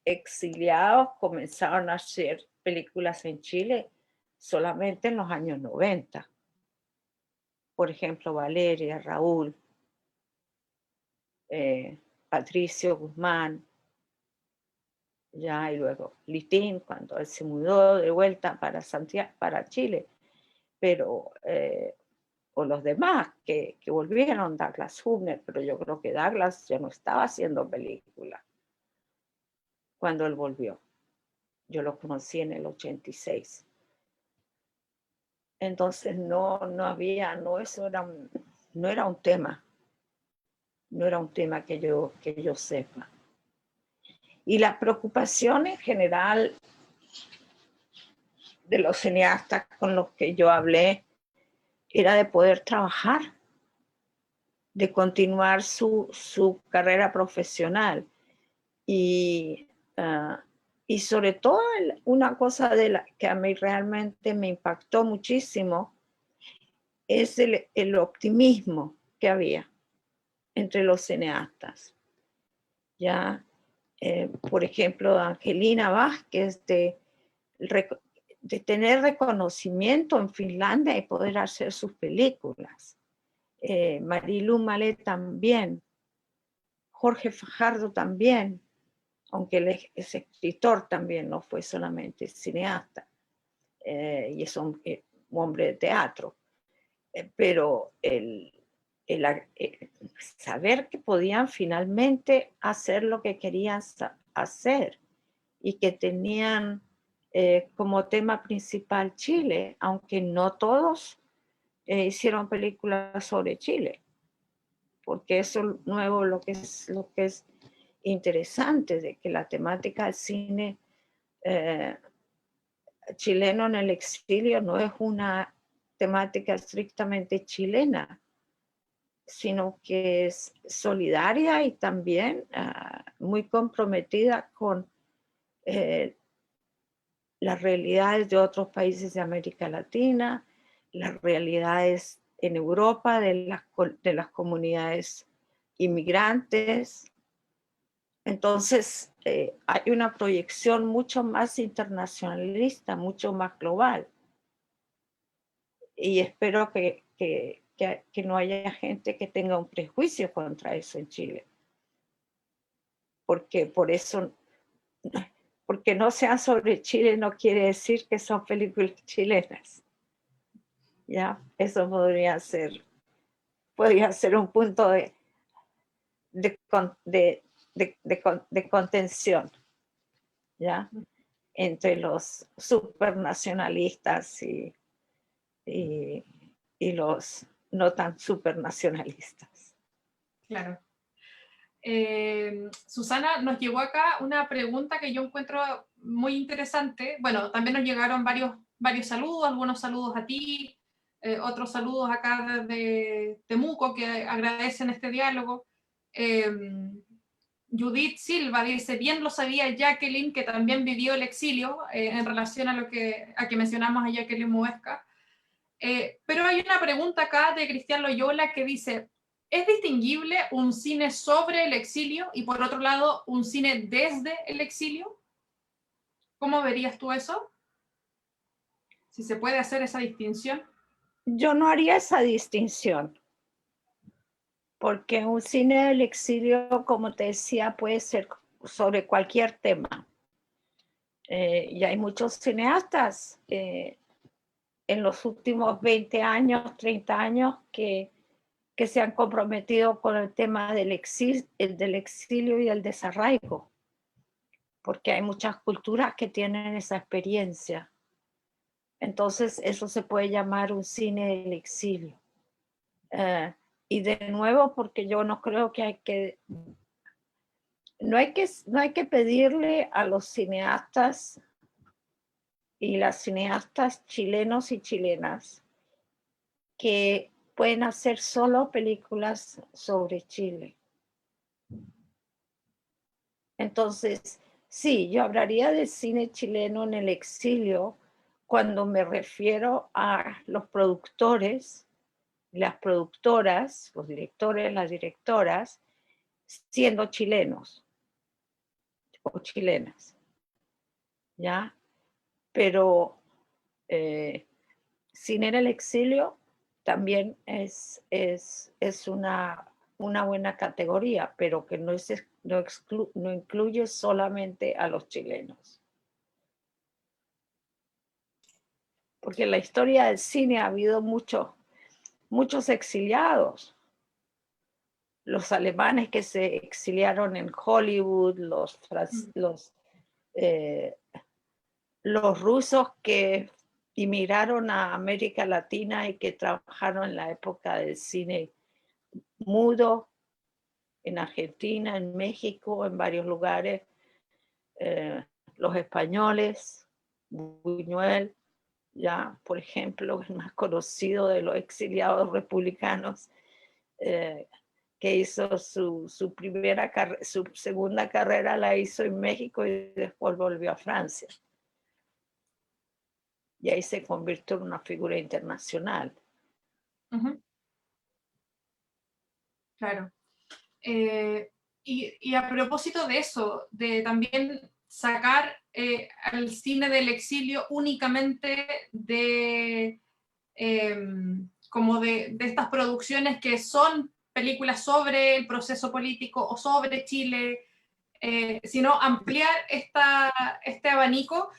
exiliados comenzaron a hacer películas en Chile solamente en los años 90. Por ejemplo, Valeria, Raúl, Patricio Guzmán, ya, y luego Litín, cuando él se mudó de vuelta para Santiago, para Chile, pero o los demás que volvieron, Douglas Hubner, pero yo creo que Douglas ya no estaba haciendo película cuando él volvió. Yo lo conocí en el 86. Entonces no era un tema. No era un tema que yo sepa. Y la preocupación en general de los cineastas con los que yo hablé era de poder trabajar, de continuar su carrera profesional. Y sobre todo una cosa que a mí realmente me impactó muchísimo es el optimismo que había entre los cineastas. Ya, por ejemplo, Angelina Vázquez de tener reconocimiento en Finlandia y poder hacer sus películas. Marilu Malé también, Jorge Fajardo también, aunque él es escritor también, no fue solamente cineasta, y es un hombre de teatro. Pero el saber que podían finalmente hacer lo que querían hacer y que tenían como tema principal Chile, aunque no todos hicieron películas sobre Chile, porque eso nuevo lo que es interesante de que la temática del cine chileno en el exilio no es una temática estrictamente chilena, sino que es solidaria y también muy comprometida con las realidades de otros países de América Latina, las realidades en Europa de las comunidades inmigrantes. Entonces, hay una proyección mucho más internacionalista, mucho más global. Y espero que no haya gente que tenga un prejuicio contra eso en Chile. Porque no sean sobre Chile no quiere decir que son películas chilenas. ¿Ya? Eso podría ser un punto de contención, ¿ya? Entre los supernacionalistas y los no tan supernacionalistas. Claro. Susana, nos llegó acá una pregunta que yo encuentro muy interesante. Bueno, también nos llegaron varios saludos, algunos saludos a ti, otros saludos acá desde Temuco que agradecen este diálogo. Judith Silva dice, bien lo sabía Jacqueline, que también vivió el exilio, en relación a que mencionamos a Jacqueline Muesca. Pero hay una pregunta acá de Cristian Loyola que dice, ¿es distinguible un cine sobre el exilio y por otro lado un cine desde el exilio? ¿Cómo verías tú eso? Si se puede hacer esa distinción. Yo no haría esa distinción, porque un cine del exilio, como te decía, puede ser sobre cualquier tema. Y hay muchos cineastas en los últimos 20 años, 30 años, que se han comprometido con el tema del exilio y el desarraigo, porque hay muchas culturas que tienen esa experiencia. Entonces, eso se puede llamar un cine del exilio. Y de nuevo, porque yo no creo que no hay que pedirle a los cineastas y las cineastas chilenos y chilenas que pueden hacer solo películas sobre Chile. Entonces, sí, yo hablaría del cine chileno en el exilio cuando me refiero a los productores, las productoras, los directores, las directoras, siendo chilenos o chilenas, ¿ya? Pero cine en el exilio también es una buena categoría, pero que no incluye solamente a los chilenos. Porque en la historia del cine ha habido muchos exiliados. Los alemanes que se exiliaron en Hollywood, los rusos que emigraron a América Latina y que trabajaron en la época del cine mudo, en Argentina, en México, en varios lugares, los españoles, Buñuel, ya, por ejemplo, el más conocido de los exiliados republicanos, que hizo su segunda carrera la hizo en México y después volvió a Francia. Y ahí se convirtió en una figura internacional. Uh-huh. Claro. Y a propósito de eso, de también sacar al cine del exilio únicamente como de estas producciones que son películas sobre el proceso político o sobre Chile, sino ampliar este abanico.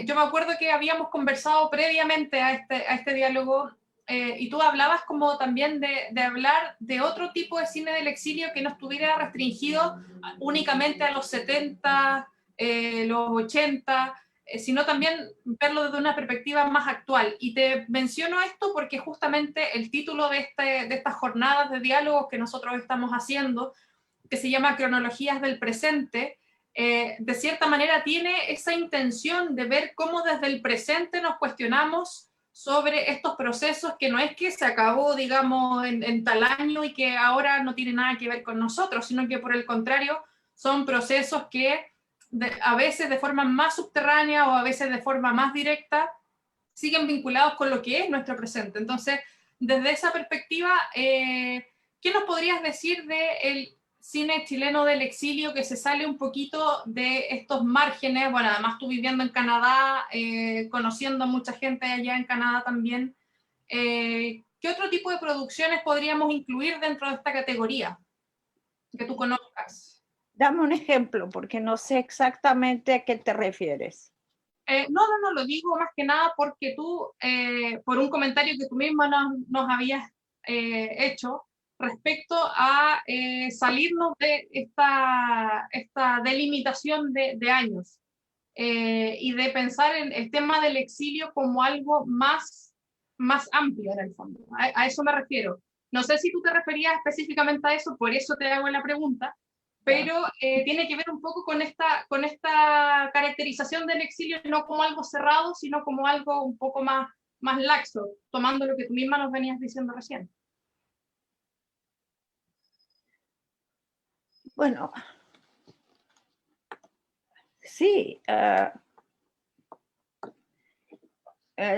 Yo me acuerdo que habíamos conversado previamente a este diálogo y tú hablabas como también de hablar de otro tipo de cine del exilio que no estuviera restringido únicamente a los 70, los 80, sino también verlo desde una perspectiva más actual. Y te menciono esto porque justamente el título de estas jornadas de diálogos que nosotros estamos haciendo, que se llama Cronologías del Presente, de cierta manera tiene esa intención de ver cómo desde el presente nos cuestionamos sobre estos procesos que no es que se acabó, digamos, en tal año y que ahora no tiene nada que ver con nosotros, sino que por el contrario son procesos que a veces de forma más subterránea o a veces de forma más directa siguen vinculados con lo que es nuestro presente. Entonces, desde esa perspectiva, ¿qué nos podrías decir del cine chileno del exilio que se sale un poquito de estos márgenes? Bueno, además tú viviendo en Canadá, conociendo a mucha gente allá en Canadá también, ¿qué otro tipo de producciones podríamos incluir dentro de esta categoría que tú conozcas? Dame un ejemplo, porque no sé exactamente a qué te refieres. No, lo digo más que nada porque tú, por un comentario que tú misma nos habías hecho respecto a salirnos de esta delimitación de años y de pensar en el tema del exilio como algo más amplio en el fondo. A eso me refiero. No sé si tú te referías específicamente a eso, por eso te hago la pregunta, pero tiene que ver un poco con esta caracterización del exilio no como algo cerrado, sino como algo un poco más laxo, tomando lo que tú misma nos venías diciendo recién. Bueno, sí,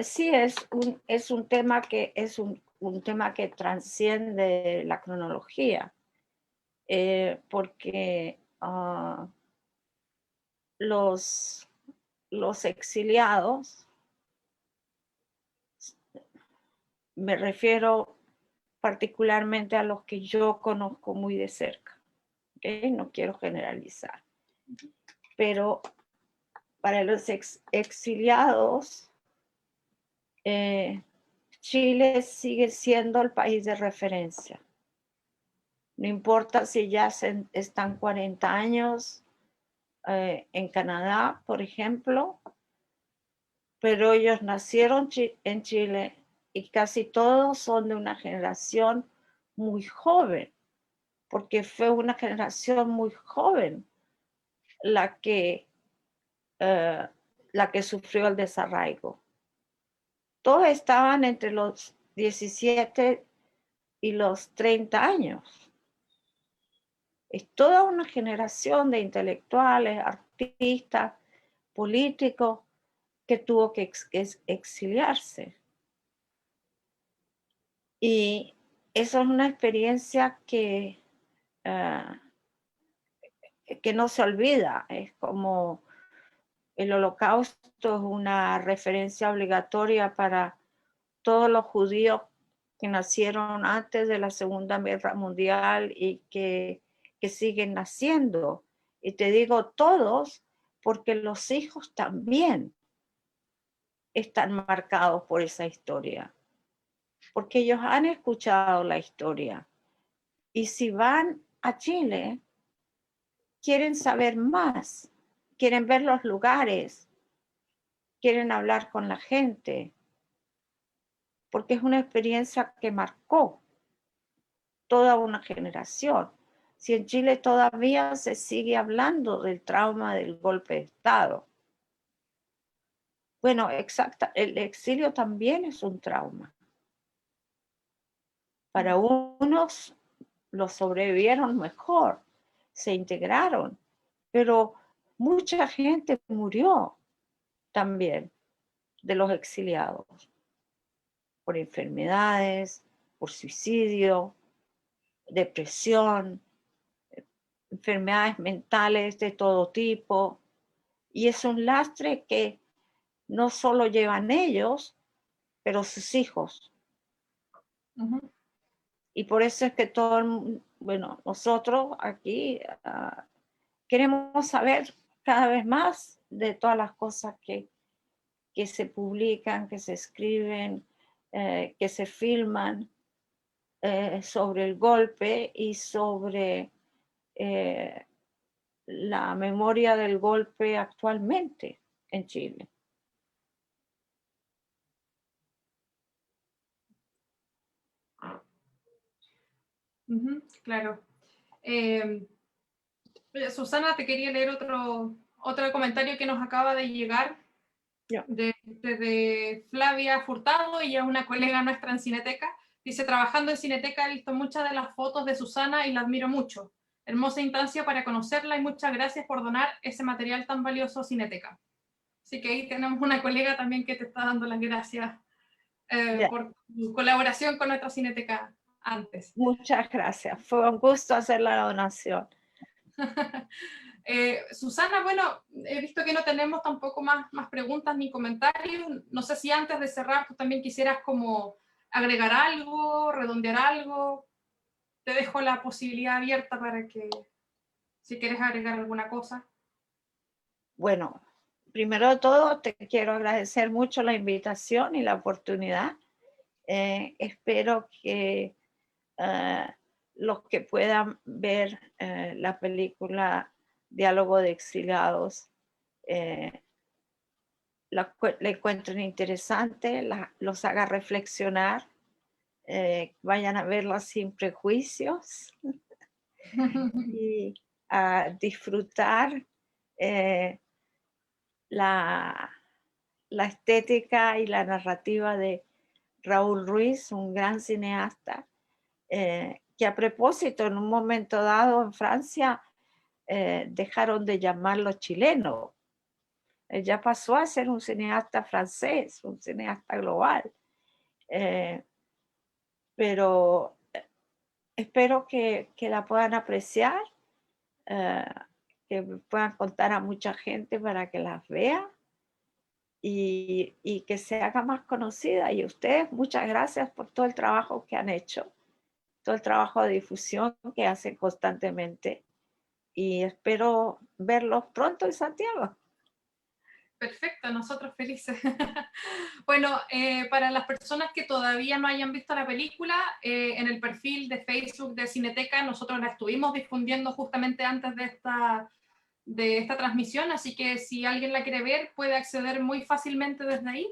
sí es un tema que es un tema que trasciende la cronología, porque los exiliados, me refiero particularmente a los que yo conozco muy de cerca, ¿okay? No quiero generalizar, pero para los exiliados, Chile sigue siendo el país de referencia. No importa si ya están 40 años en Canadá, por ejemplo, pero ellos nacieron en Chile y casi todos son de una generación muy joven, porque fue una generación muy joven la que sufrió el desarraigo. Todos estaban entre los 17 y los 30 años. Es toda una generación de intelectuales, artistas, políticos que tuvo que exiliarse. Y eso es una experiencia que no se olvida. Es como el Holocausto es una referencia obligatoria para todos los judíos que nacieron antes de la Segunda Guerra Mundial y que siguen naciendo. Y te digo todos, porque los hijos también están marcados por esa historia, porque ellos han escuchado la historia. Y si van a Chile, quieren saber más, quieren ver los lugares, quieren hablar con la gente, porque es una experiencia que marcó toda una generación. Si en Chile todavía se sigue hablando del trauma del golpe de Estado. Bueno, exacta, el exilio también es un trauma. Para unos lo sobrevivieron mejor, se integraron, pero mucha gente murió también de los exiliados por enfermedades, por suicidio, depresión, enfermedades mentales de todo tipo. Y es un lastre que no solo llevan ellos, pero sus hijos. Y por eso es que bueno, nosotros aquí queremos saber cada vez más de todas las cosas que se publican, que se escriben, que se filman sobre el golpe y sobre la memoria del golpe actualmente en Chile. Claro. Susana, te quería leer otro comentario que nos acaba de llegar de Flavia Furtado, ella es una colega nuestra en Cineteca. Dice, trabajando en Cineteca he visto muchas de las fotos de Susana y la admiro mucho. Hermosa instancia para conocerla y muchas gracias por donar ese material tan valioso a Cineteca. Así que ahí tenemos una colega también que te está dando las gracias por tu colaboración con nuestra Cineteca antes. Muchas gracias, fue un gusto hacer la donación. Susana, bueno, he visto que no tenemos tampoco más preguntas ni comentarios. No sé si antes de cerrar tú también quisieras como agregar algo, redondear algo. Te dejo la posibilidad abierta para que, si quieres agregar alguna cosa. Bueno, primero de todo te quiero agradecer mucho la invitación y la oportunidad. Espero que los que puedan ver la película Diálogo de Exiliados la encuentren interesante, los haga reflexionar, vayan a verla sin prejuicios y a disfrutar la estética y la narrativa de Raúl Ruiz, un gran cineasta, que a propósito, en un momento dado en Francia, dejaron de llamarlo chileno. Ya pasó a ser un cineasta francés, un cineasta global. Pero espero que la puedan apreciar, que puedan contar a mucha gente para que las vea y que se haga más conocida. Y ustedes, muchas gracias por todo el trabajo que han hecho, todo el trabajo de difusión que hacen constantemente. Y espero verlos pronto en Santiago. Perfecto, nosotros felices. Bueno, para las personas que todavía no hayan visto la película, en el perfil de Facebook de Cineteca nosotros la estuvimos difundiendo justamente antes de esta transmisión, así que si alguien la quiere ver puede acceder muy fácilmente desde ahí.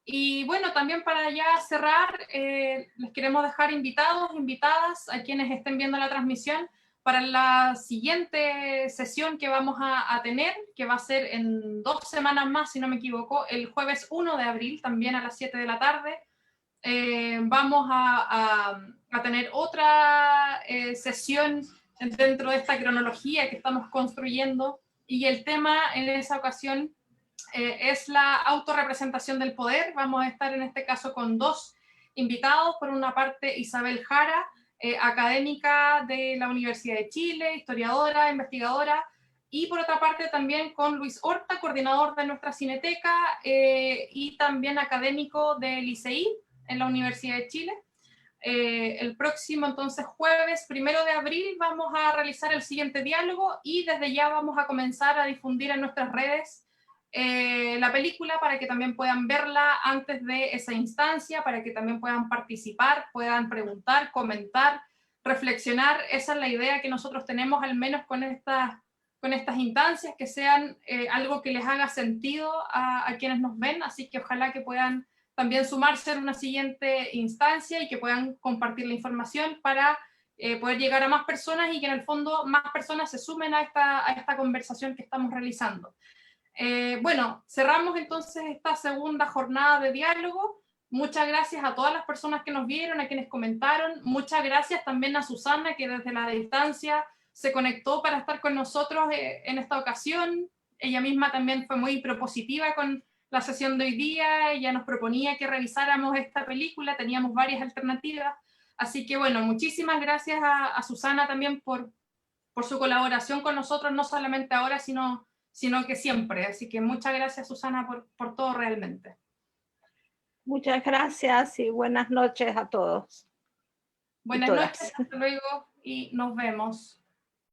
Y bueno, también para ya cerrar, les queremos dejar invitadas a quienes estén viendo la transmisión para la siguiente sesión que vamos a tener, que va a ser en 2 semanas más, si no me equivoco, el jueves 1 de abril, también a las 7 de la tarde. Vamos a tener otra sesión dentro de esta cronología que estamos construyendo, y el tema en esa ocasión es la autorrepresentación del poder. Vamos a estar en este caso con 2 invitados. Por una parte, Isabel Jara, académica de la Universidad de Chile, historiadora, investigadora, y por otra parte también con Luis Horta, coordinador de nuestra Cineteca y también académico del ICI en la Universidad de Chile. El próximo entonces jueves 1 de abril vamos a realizar el siguiente diálogo y desde ya vamos a comenzar a difundir en nuestras redes la película para que también puedan verla antes de esa instancia, para que también puedan participar, puedan preguntar, comentar, reflexionar. Esa es la idea que nosotros tenemos, al menos con estas instancias, que sean algo que les haga sentido a quienes nos ven, así que ojalá que puedan también sumarse en una siguiente instancia y que puedan compartir la información para poder llegar a más personas y que en el fondo más personas se sumen a esta conversación que estamos realizando. Bueno, cerramos entonces esta segunda jornada de diálogo. Muchas gracias a todas las personas que nos vieron, a quienes comentaron. Muchas gracias también a Susana, que desde la distancia se conectó para estar con nosotros en esta ocasión. Ella misma también fue muy propositiva con la sesión de hoy día. Ella nos proponía que revisáramos esta película, teníamos varias alternativas. Así que bueno, muchísimas gracias a Susana también por su colaboración con nosotros, no solamente ahora, sino sino que siempre. Así que muchas gracias, Susana, por todo realmente. Muchas gracias y buenas noches a todos. Buenas noches, hasta luego y nos vemos.